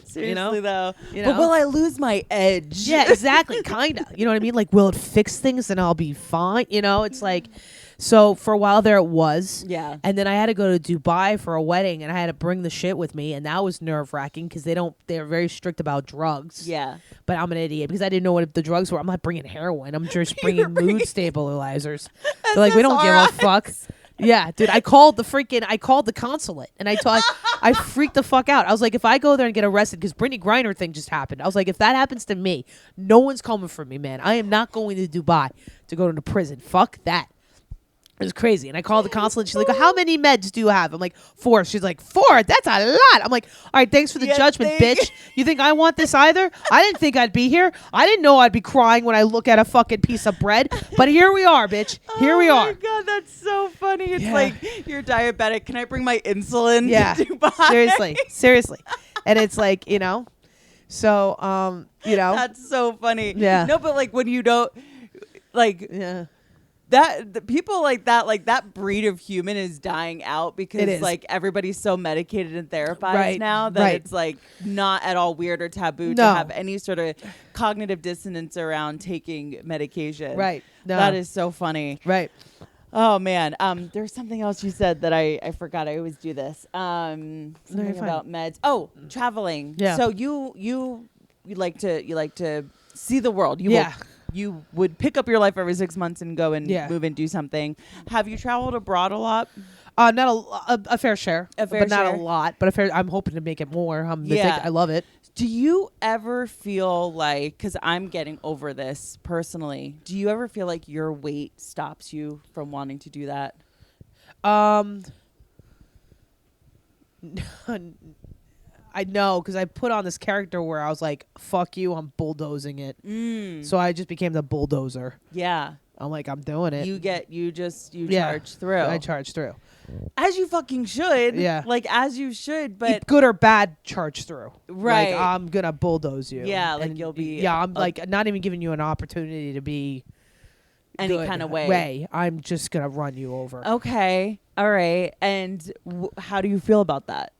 [SPEAKER 2] Seriously, though. But will I lose my edge?
[SPEAKER 3] Yeah, exactly. Kind of. You know what I mean? Like, will it fix things and I'll be fine? You know, it's like, so for a while there it was.
[SPEAKER 2] Yeah.
[SPEAKER 3] And then I had to go to Dubai for a wedding and I had to bring the shit with me. And that was nerve wracking because they're very strict about drugs.
[SPEAKER 2] Yeah.
[SPEAKER 3] But I'm an idiot because I didn't know what the drugs were. I'm not bringing heroin. I'm just bringing mood stabilizers. They're like, we don't give a fuck. Yeah, dude, I called the consulate and I freaked the fuck out. I was like, if I go there and get arrested, because Brittany Griner thing just happened. I was like, if that happens to me, no one's coming for me, man. I am not going to Dubai to go to prison. Fuck that. It was crazy. And I called the consulate. She's like, how many meds do you have? I'm like, 4. She's like, 4? That's a lot. I'm like, all right, thanks for the judgment, bitch. You think I want this either? I didn't think I'd be here. I didn't know I'd be crying when I look at a fucking piece of bread. But here we are, bitch. Here we are.
[SPEAKER 2] Oh my God, that's so funny. It's like, you're diabetic. Can I bring my insulin to Dubai?
[SPEAKER 3] Seriously. And it's like, you know, so, you know.
[SPEAKER 2] That's so funny.
[SPEAKER 3] Yeah.
[SPEAKER 2] No, but like when you don't, like...
[SPEAKER 3] Yeah.
[SPEAKER 2] that the people like that breed of human is dying out
[SPEAKER 3] It
[SPEAKER 2] because
[SPEAKER 3] is.
[SPEAKER 2] like everybody's so medicated and therapized
[SPEAKER 3] Right,
[SPEAKER 2] now that
[SPEAKER 3] right.
[SPEAKER 2] it's like not at all weird or taboo to
[SPEAKER 3] No.
[SPEAKER 2] have any sort of cognitive dissonance around taking medication.
[SPEAKER 3] Right. No.
[SPEAKER 2] That is so funny.
[SPEAKER 3] Right.
[SPEAKER 2] Oh man. There's something else you said that I forgot. I always do this. Something
[SPEAKER 3] fine.
[SPEAKER 2] about meds. Oh, traveling.
[SPEAKER 3] Yeah.
[SPEAKER 2] So you like to see the world.
[SPEAKER 3] Yeah.
[SPEAKER 2] You would pick up your life every 6 months and go and
[SPEAKER 3] Yeah.
[SPEAKER 2] move and do something. Have you traveled abroad a lot?
[SPEAKER 3] Not a fair share,
[SPEAKER 2] A fair
[SPEAKER 3] but not
[SPEAKER 2] share.
[SPEAKER 3] a lot. But a fair. I'm hoping to make it more.
[SPEAKER 2] Yeah.
[SPEAKER 3] I love it.
[SPEAKER 2] Do you ever feel like, because I'm getting over this personally, do you ever feel like your weight stops you from wanting to do that?
[SPEAKER 3] I know because I put on this character where I was like, "Fuck you, I'm bulldozing it." So I just became the bulldozer.
[SPEAKER 2] Yeah.
[SPEAKER 3] I'm like, I'm doing it.
[SPEAKER 2] You
[SPEAKER 3] Yeah.
[SPEAKER 2] charge through.
[SPEAKER 3] I charge through.
[SPEAKER 2] As you fucking should.
[SPEAKER 3] Yeah.
[SPEAKER 2] Like, as you should, but
[SPEAKER 3] Good or bad, charge through.
[SPEAKER 2] Right.
[SPEAKER 3] Like, I'm gonna bulldoze you.
[SPEAKER 2] Yeah, like
[SPEAKER 3] And
[SPEAKER 2] you'll be
[SPEAKER 3] Yeah, I'm
[SPEAKER 2] a-
[SPEAKER 3] like not even giving you an opportunity to be
[SPEAKER 2] any
[SPEAKER 3] good
[SPEAKER 2] kind of way.
[SPEAKER 3] I'm just gonna run you over.
[SPEAKER 2] Okay. All right. And how do you feel about that?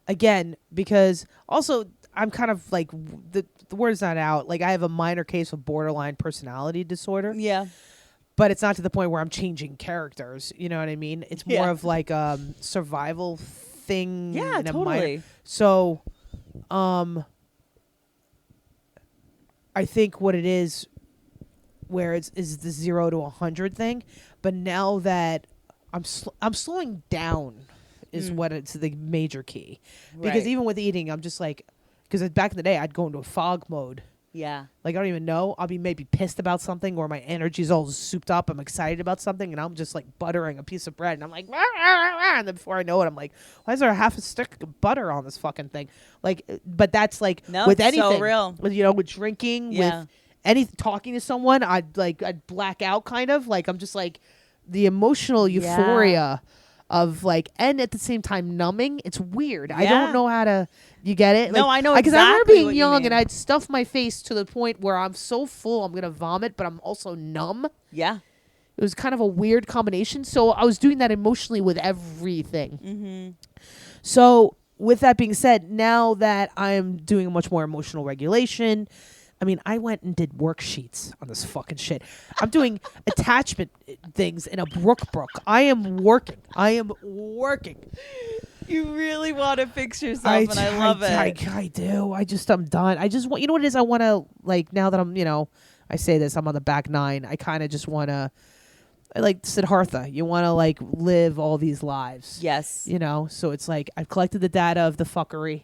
[SPEAKER 3] Again, because also I'm kind of like the word's not out. Like I have a minor case of borderline personality disorder,
[SPEAKER 2] Yeah.
[SPEAKER 3] but it's not to the point where I'm changing characters. You know what I mean? It's more
[SPEAKER 2] Yeah.
[SPEAKER 3] of like survival thing.
[SPEAKER 2] Yeah,
[SPEAKER 3] in a minor-
[SPEAKER 2] totally.
[SPEAKER 3] So, I think what it is, where is the 0 to 100 thing, but now that I'm slowing down, is what it's the major key. Because
[SPEAKER 2] Right.
[SPEAKER 3] even with eating, I'm just like, because back in the day, I'd go into a fog mode.
[SPEAKER 2] Yeah.
[SPEAKER 3] Like I don't even know. I'll be maybe pissed about something, or my energy's all souped up. I'm excited about something, and I'm just like buttering a piece of bread, and I'm like, "Rah, rah, rah, rah," and then before I know it, I'm like, why is there half a stick of butter on this fucking thing? Like, but that's like
[SPEAKER 2] No,
[SPEAKER 3] with
[SPEAKER 2] it's so
[SPEAKER 3] anything,
[SPEAKER 2] real.
[SPEAKER 3] with with drinking,
[SPEAKER 2] Yeah.
[SPEAKER 3] with talking to someone, I'd black out kind of. Like I'm just like the emotional euphoria of like, and at the same time numbing. It's weird. I
[SPEAKER 2] Yeah.
[SPEAKER 3] don't know how to. You get it?
[SPEAKER 2] No,
[SPEAKER 3] Like,
[SPEAKER 2] I know
[SPEAKER 3] because I remember
[SPEAKER 2] exactly
[SPEAKER 3] being
[SPEAKER 2] what you
[SPEAKER 3] young
[SPEAKER 2] mean.
[SPEAKER 3] and I'd stuff my face to the point where I'm so full I'm gonna vomit, but I'm also numb.
[SPEAKER 2] Yeah.
[SPEAKER 3] It was kind of a weird combination. So I was doing that emotionally with everything.
[SPEAKER 2] Mm-hmm.
[SPEAKER 3] So with that being said, now that I'm doing much more emotional regulation, I mean, I went and did worksheets on this fucking shit. I'm doing attachment things in a book. I am working.
[SPEAKER 2] You really want to fix yourself, and I love it.
[SPEAKER 3] I do. I'm done. I just want, you know what it is? I want to, like, now that I'm, I say this, I'm on the back nine. I kind of just want to, like Siddhartha, you want to, like, live all these lives.
[SPEAKER 2] Yes.
[SPEAKER 3] So it's like, I've collected the data of the fuckery.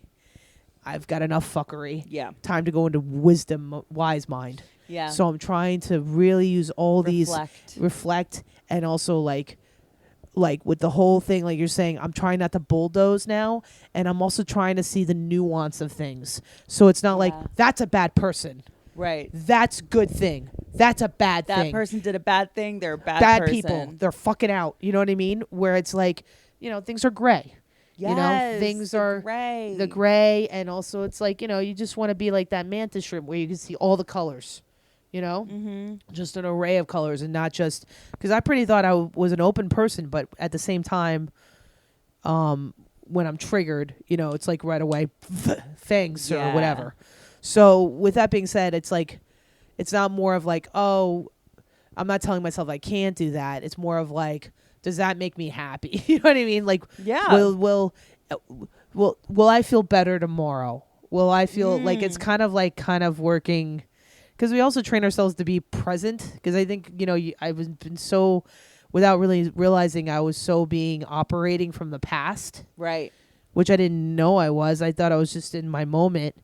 [SPEAKER 3] I've got enough fuckery.
[SPEAKER 2] Yeah.
[SPEAKER 3] Time to go into wisdom, wise mind.
[SPEAKER 2] Yeah.
[SPEAKER 3] So I'm trying to really use all
[SPEAKER 2] Reflect.
[SPEAKER 3] reflect, and also like with the whole thing, like you're saying, I'm trying not to bulldoze now, and I'm also trying to see the nuance of things. So it's not like
[SPEAKER 2] Yeah.
[SPEAKER 3] that's a bad person,
[SPEAKER 2] Right.
[SPEAKER 3] that's good thing, that's a bad
[SPEAKER 2] That
[SPEAKER 3] thing.
[SPEAKER 2] person did a bad thing. They're a bad person.
[SPEAKER 3] People, they're fucking out. You know what I mean? Where it's like, things are gray.
[SPEAKER 2] Yes,
[SPEAKER 3] Things
[SPEAKER 2] the
[SPEAKER 3] are
[SPEAKER 2] gray.
[SPEAKER 3] the gray, and also it's like, you just want to be like that mantis shrimp where you can see all the colors,
[SPEAKER 2] Mm-hmm.
[SPEAKER 3] just an array of colors, and not just, because I pretty thought I was an open person, but at the same time, when I'm triggered, it's like right away, fangs or
[SPEAKER 2] Yeah.
[SPEAKER 3] whatever. So with that being said, it's like, it's not more of like, oh, I'm not telling myself I can't do that. It's more of like, does that make me happy? You know what I mean? Like,
[SPEAKER 2] Yeah.
[SPEAKER 3] will I feel better tomorrow? Will I feel like it's kind of working? Because we also train ourselves to be present. Because I think, I've been so, without really realizing, I was so being operating from the past,
[SPEAKER 2] Right.
[SPEAKER 3] which I didn't know I was. I thought I was just in my moment,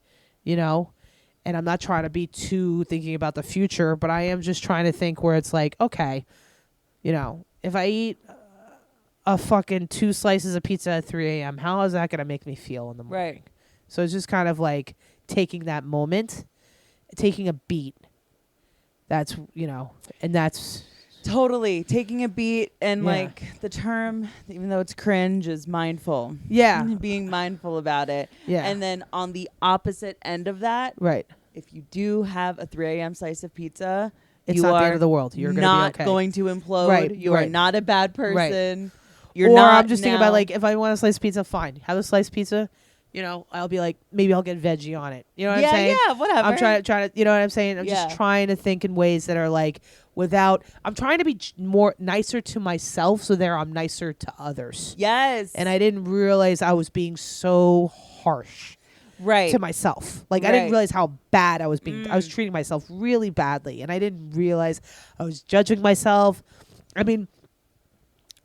[SPEAKER 3] and I'm not trying to be too thinking about the future, but I am just trying to think where it's like, okay, if I eat a fucking 2 slices of pizza at 3 a.m., how is that going to make me feel in the morning?
[SPEAKER 2] Right.
[SPEAKER 3] So it's just kind of like taking that moment, taking a beat. That's, and that's...
[SPEAKER 2] Totally. Taking a beat, and
[SPEAKER 3] Yeah.
[SPEAKER 2] like the term, even though it's cringe, is mindful.
[SPEAKER 3] Yeah.
[SPEAKER 2] Being mindful about it.
[SPEAKER 3] Yeah.
[SPEAKER 2] And then on the opposite end of that,
[SPEAKER 3] Right.
[SPEAKER 2] if you do have a 3 a.m. slice of pizza,
[SPEAKER 3] It's
[SPEAKER 2] you
[SPEAKER 3] not the
[SPEAKER 2] are
[SPEAKER 3] end of the world. You're
[SPEAKER 2] not
[SPEAKER 3] gonna be okay.
[SPEAKER 2] going to implode.
[SPEAKER 3] Right,
[SPEAKER 2] You are
[SPEAKER 3] right.
[SPEAKER 2] not a bad person. You're
[SPEAKER 3] Or
[SPEAKER 2] not
[SPEAKER 3] I'm just thinking about
[SPEAKER 2] now-
[SPEAKER 3] like if I want a slice of pizza, fine. Have a slice of pizza. You know, I'll be like, maybe I'll get veggie on it. You know what I'm saying?
[SPEAKER 2] Yeah, whatever.
[SPEAKER 3] I'm trying to, you know what I'm saying? I'm just trying to think in ways that are like without. I'm trying to be more nicer to myself, so there I'm nicer to others.
[SPEAKER 2] Yes.
[SPEAKER 3] And I didn't realize I was being so harsh
[SPEAKER 2] right
[SPEAKER 3] to myself. Like I didn't realize how bad I was being. I was treating myself really badly, and I didn't realize I was judging myself. I mean,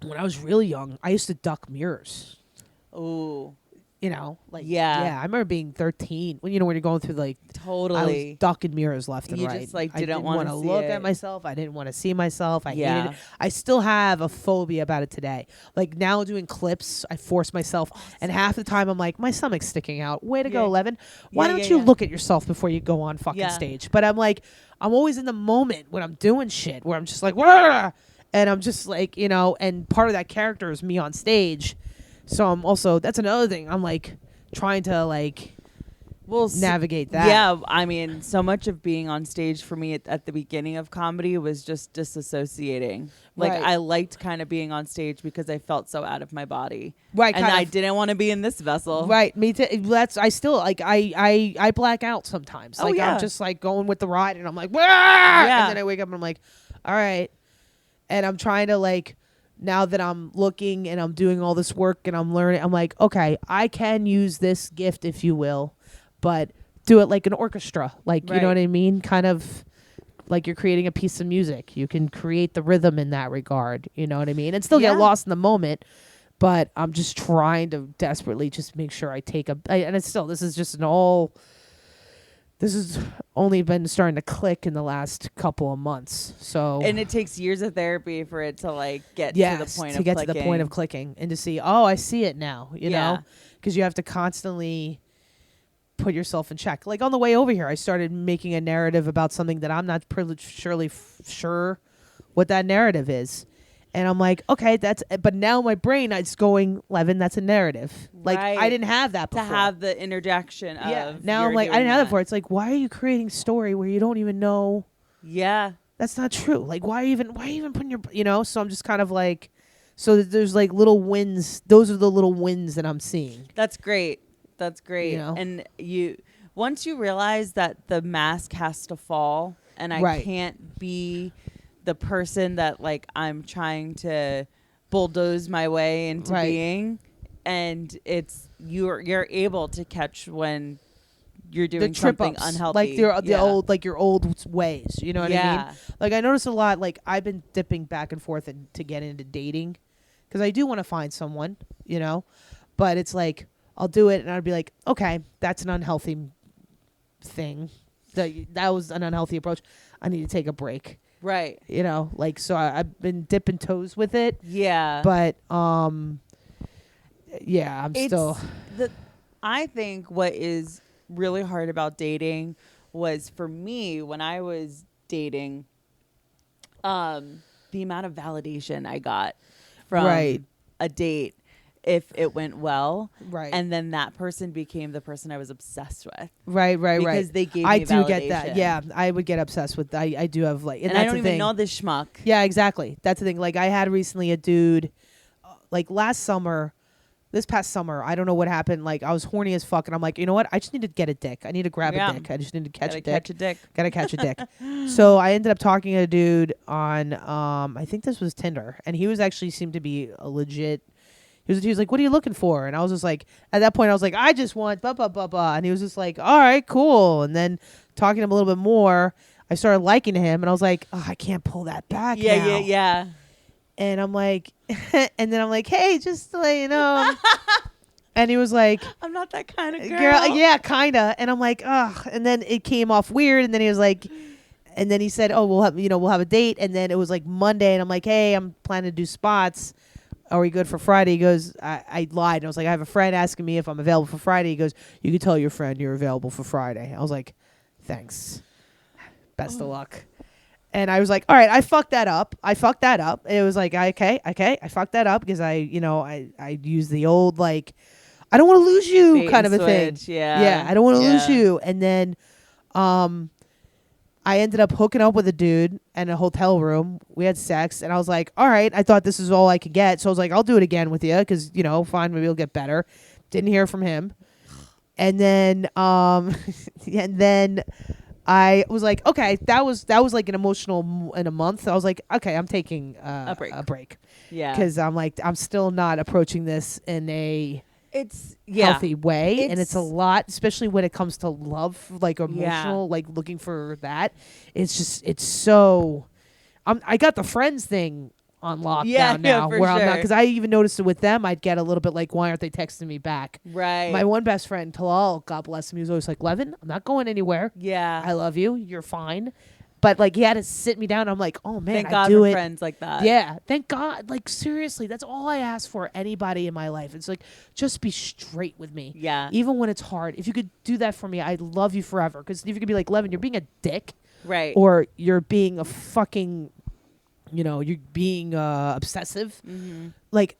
[SPEAKER 3] when I was really young, I used to duck mirrors.
[SPEAKER 2] Ooh.
[SPEAKER 3] You know, like
[SPEAKER 2] Yeah.
[SPEAKER 3] I remember being 13 when when you're going through like
[SPEAKER 2] Totally.
[SPEAKER 3] I was ducking mirrors left and
[SPEAKER 2] You
[SPEAKER 3] right.
[SPEAKER 2] just, like,
[SPEAKER 3] I
[SPEAKER 2] didn't
[SPEAKER 3] want
[SPEAKER 2] wanna
[SPEAKER 3] to
[SPEAKER 2] see
[SPEAKER 3] look
[SPEAKER 2] it.
[SPEAKER 3] at myself. I didn't want to see myself. I
[SPEAKER 2] Yeah.
[SPEAKER 3] hated it. I still have a phobia about it today. Like now doing clips, I force myself, and half the time I'm like, my stomach's sticking out. Way to go, Levin. Why don't you look at yourself before you go on fucking stage? But I'm like, I'm always in the moment when I'm doing shit where I'm just like, wah! And I'm just like, and part of that character is me on stage. So I'm also, that's another thing. I'm like trying to like navigate that.
[SPEAKER 2] Yeah, I mean, so much of being on stage for me at the beginning of comedy was just disassociating. Like
[SPEAKER 3] Right.
[SPEAKER 2] I liked kind of being on stage because I felt so out of my body.
[SPEAKER 3] Right,
[SPEAKER 2] And
[SPEAKER 3] kind
[SPEAKER 2] I
[SPEAKER 3] of.
[SPEAKER 2] didn't want to be in this vessel.
[SPEAKER 3] Right, me too. That's I still like I black out sometimes.
[SPEAKER 2] Oh,
[SPEAKER 3] Like
[SPEAKER 2] yeah.
[SPEAKER 3] I'm just like going with the ride, and I'm like, wah! And then I wake up and I'm like, all right. And I'm trying to like, now that I'm looking and I'm doing all this work and I'm learning, I'm like, okay, I can use this gift, if you will, but do it like an orchestra. Like, you know what I mean? Kind of like you're creating a piece of music. You can create the rhythm in that regard. You know what I mean? And still get lost in the moment. But I'm just trying to desperately just make sure I take and it's still, this has only been starting to click in the last couple of months. So,
[SPEAKER 2] And it takes years of therapy for it to like get to the point
[SPEAKER 3] to the point of clicking and to see, oh, I see it now, you know, because you have to constantly put yourself in check. Like on the way over here, I started making a narrative about something that I'm not sure what that narrative is. And I'm like, okay, but now my brain is going, Levin, that's a narrative. Like I didn't have that before.
[SPEAKER 2] To have the interjection of
[SPEAKER 3] now I'm like, I didn't have that before. It's like, why are you creating story where you don't even know?
[SPEAKER 2] Yeah.
[SPEAKER 3] That's not true. Like, why even putting your, so I'm just kind of like, so there's like little wins. Those are the little wins that I'm seeing.
[SPEAKER 2] That's great. That's great.
[SPEAKER 3] You know?
[SPEAKER 2] And once you realize that the mask has to fall and I can't be the person that like I'm trying to bulldoze my way into being, and it's you're able to catch when you're doing something unhealthy,
[SPEAKER 3] like your old ways. You know what I mean? Like I notice a lot. Like I've been dipping back and forth to get into dating because I do want to find someone, you know, but it's like I'll do it and I'll be like, okay, that's an unhealthy thing. That was an unhealthy approach. I need to take a break.
[SPEAKER 2] Right.
[SPEAKER 3] You know, like, so I've been dipping toes with it.
[SPEAKER 2] Yeah.
[SPEAKER 3] But, yeah,
[SPEAKER 2] I think what is really hard about dating was for me when I was dating, the amount of validation I got from a date if it went well.
[SPEAKER 3] Right.
[SPEAKER 2] And then that person became the person I was obsessed with.
[SPEAKER 3] Right.
[SPEAKER 2] Because they gave me
[SPEAKER 3] I do
[SPEAKER 2] validation.
[SPEAKER 3] get that. Yeah, I would get obsessed with I do have like,
[SPEAKER 2] and I don't even know this schmuck.
[SPEAKER 3] Yeah, exactly. That's the thing. Like I had recently a dude, like this past summer, I don't know what happened. Like I was horny as fuck, and I'm like, you know what? I just need to get a dick. I need to grab a dick. I just need to catch a dick. Gotta catch a dick. So I ended up talking to a dude on, I think this was Tinder, and he was actually seemed to be a legit. He was like, what are you looking for? And I was just like, at that point, I was like, I just want blah, blah, blah, blah. And he was just like, all right, cool. And then talking to him a little bit more, I started liking him. And I was like, oh, I can't pull that back now.
[SPEAKER 2] Yeah.
[SPEAKER 3] And I'm like, and then I'm like, hey, just to let you know. And he was like,
[SPEAKER 2] I'm not that kind of girl.
[SPEAKER 3] Yeah, kind of. And I'm like, ugh. And then it came off weird. And then he was like, and then he said, oh, we'll have a date. And then it was like Monday. And I'm like, hey, I'm planning to do spots. Are we good for Friday? He goes, I lied. And I was like, I have a friend asking me if I'm available for Friday. He goes, you can tell your friend you're available for Friday. I was like, thanks. Best of luck. And I was like, all right, I fucked that up. It was like, okay. I fucked that up because I used the old, like, I don't want to lose you
[SPEAKER 2] Bait
[SPEAKER 3] kind of a
[SPEAKER 2] switch,
[SPEAKER 3] thing.
[SPEAKER 2] Yeah.
[SPEAKER 3] Yeah, I don't want to lose you. And then I ended up hooking up with a dude in a hotel room. We had sex, and I was like, all right, I thought this is all I could get. So I was like, I'll do it again with you because, fine, maybe we'll get better. Didn't hear from him. And then, and then I was like, okay, that was like an emotional in a month. I was like, okay, I'm taking a break.
[SPEAKER 2] Yeah.
[SPEAKER 3] Because I'm like, I'm still not approaching this in a
[SPEAKER 2] It's
[SPEAKER 3] healthy way, and it's a lot, especially when it comes to love, like emotional, like looking for that. It's so. I got the friends thing on lockdown now, where I'm not, because I even noticed it with them. I'd get a little bit like, why aren't they texting me back?
[SPEAKER 2] Right.
[SPEAKER 3] My one best friend, Talal, God bless him, he was always like, Levin, I'm not going anywhere.
[SPEAKER 2] Yeah.
[SPEAKER 3] I love you. You're fine. But like, he had to sit me down. I'm like, oh man,
[SPEAKER 2] Thank God
[SPEAKER 3] I do
[SPEAKER 2] for
[SPEAKER 3] it.
[SPEAKER 2] friends like that.
[SPEAKER 3] Yeah, thank God. Like seriously, that's all I ask for anybody in my life. It's like, just be straight with me.
[SPEAKER 2] Yeah.
[SPEAKER 3] Even when it's hard. If you could do that for me, I'd love you forever. Because if you could be like, Levin, you're being a dick,
[SPEAKER 2] right,
[SPEAKER 3] or you're being a fucking, you're being obsessive.
[SPEAKER 2] Mm-hmm.
[SPEAKER 3] Like,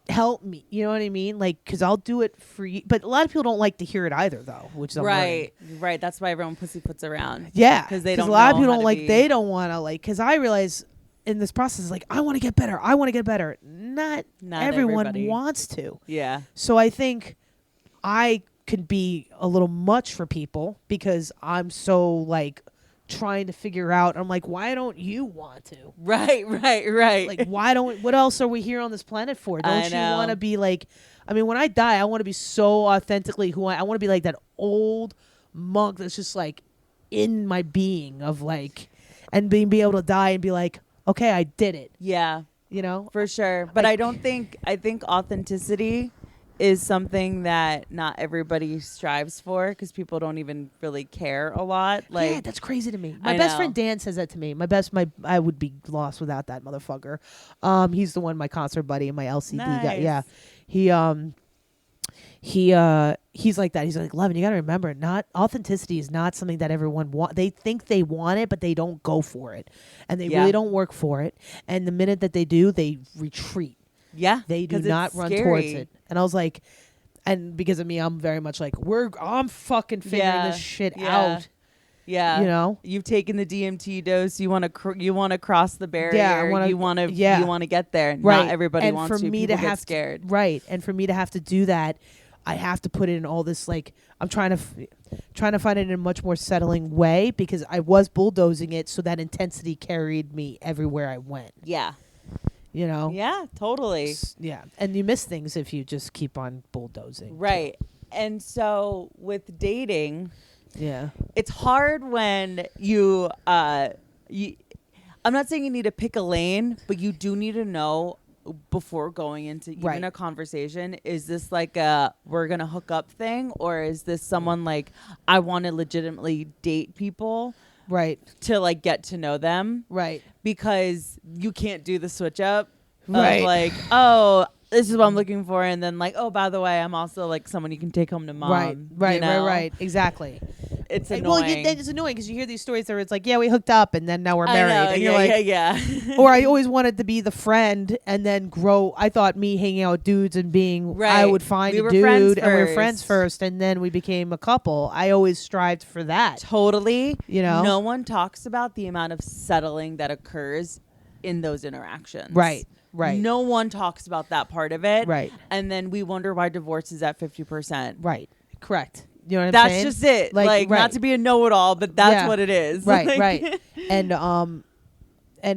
[SPEAKER 3] help me. You know what I mean? Like, because I'll do it for you. But a lot of people don't like to hear it either, though. Which is
[SPEAKER 2] right. That's why everyone pussyfoots around.
[SPEAKER 3] Yeah,
[SPEAKER 2] because they don't.
[SPEAKER 3] A lot of people
[SPEAKER 2] don't
[SPEAKER 3] don't like. They don't want to like. Because I realize in this process, like, I want to get better. I want to get better. Not everyone
[SPEAKER 2] everybody
[SPEAKER 3] wants to.
[SPEAKER 2] Yeah.
[SPEAKER 3] So I think I could be a little much for people because I'm so like trying to figure out. I'm like, why don't you want to?
[SPEAKER 2] Right.
[SPEAKER 3] Like, what else are we here on this planet for? Don't you want to be like, I mean, when I die, I want to be so authentically who I want to be, like that old monk that's just like in my being of like, and be able to die and be like, okay, I did it.
[SPEAKER 2] Yeah. For sure. But I think authenticity is something that not everybody strives for because people don't even really care a lot. Like,
[SPEAKER 3] yeah, that's crazy to me. My best friend Dan says that to me. I would be lost without that motherfucker. He's the one, my concert buddy and my LCD guy. Yeah, he's like that. He's like, Levin, you got to remember, not authenticity is not something that everyone want. They think they want it, but they don't go for it, and they really don't work for it. And the minute that they do, they retreat.
[SPEAKER 2] Yeah,
[SPEAKER 3] they do not run towards it. And I was like, and because of me, I'm very much like, I'm fucking figuring this shit out.
[SPEAKER 2] Yeah, you've taken the DMT dose. You want to cross the barrier.
[SPEAKER 3] Yeah,
[SPEAKER 2] you want to get there.
[SPEAKER 3] Right.
[SPEAKER 2] Not everybody
[SPEAKER 3] and
[SPEAKER 2] wants
[SPEAKER 3] for
[SPEAKER 2] to.
[SPEAKER 3] me
[SPEAKER 2] People
[SPEAKER 3] to
[SPEAKER 2] get
[SPEAKER 3] have
[SPEAKER 2] scared.
[SPEAKER 3] Right, and for me to have to do that, I have to put in all this, like, I'm trying to find it in a much more settling way because I was bulldozing it, so that intensity carried me everywhere I went.
[SPEAKER 2] Yeah.
[SPEAKER 3] Yeah,
[SPEAKER 2] totally.
[SPEAKER 3] Yeah, and you miss things if you just keep on bulldozing.
[SPEAKER 2] Right. And so with dating, it's hard when you I'm not saying you need to pick a lane, but you do need to know before going into even a conversation, is this like a we're gonna hook up thing, or is this someone like I want to legitimately date people?
[SPEAKER 3] Right.
[SPEAKER 2] To like get to know them.
[SPEAKER 3] Right.
[SPEAKER 2] Because you can't do the switch up.
[SPEAKER 3] Right.
[SPEAKER 2] Of like, oh, this is what I'm looking for. And then like, oh, by the way, I'm also like someone you can take home to mom.
[SPEAKER 3] Right. Exactly.
[SPEAKER 2] It's annoying.
[SPEAKER 3] Well, it's annoying because you hear these stories where it's like, yeah, we hooked up and then now we're married. And you're like,
[SPEAKER 2] yeah.
[SPEAKER 3] Or I always wanted to be the friend and then grow. I thought me hanging out with dudes and being, I would find a dude and we were friends first and then we became a couple. I always strived for that.
[SPEAKER 2] Totally. No one talks about the amount of settling that occurs in those interactions.
[SPEAKER 3] Right.
[SPEAKER 2] No one talks about that part of it.
[SPEAKER 3] Right.
[SPEAKER 2] And then we wonder why divorce is at 50%.
[SPEAKER 3] Right. Correct. You know what I'm saying?
[SPEAKER 2] That's just it. Like not to be a know-it-all, but that's what it is.
[SPEAKER 3] Right. And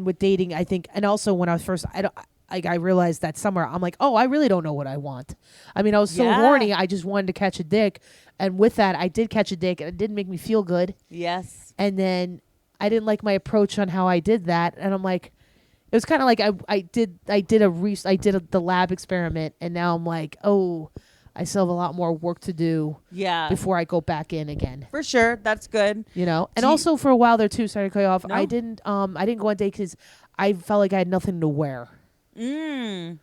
[SPEAKER 3] with dating, I think, and also when I was first, I realized that summer, I'm like, oh, I really don't know what I want. I mean, I was so horny, I just wanted to catch a dick. And with that, I did catch a dick, and it didn't make me feel good.
[SPEAKER 2] Yes.
[SPEAKER 3] And then I didn't like my approach on how I did that. And I'm like, it was kind of like I did the lab experiment, and now I'm like, oh, I still have a lot more work to do before I go back in again.
[SPEAKER 2] For sure. That's good.
[SPEAKER 3] And also for a while there too, sorry to cut you off, I didn't go on date because I felt like I had nothing to wear.
[SPEAKER 2] Totally.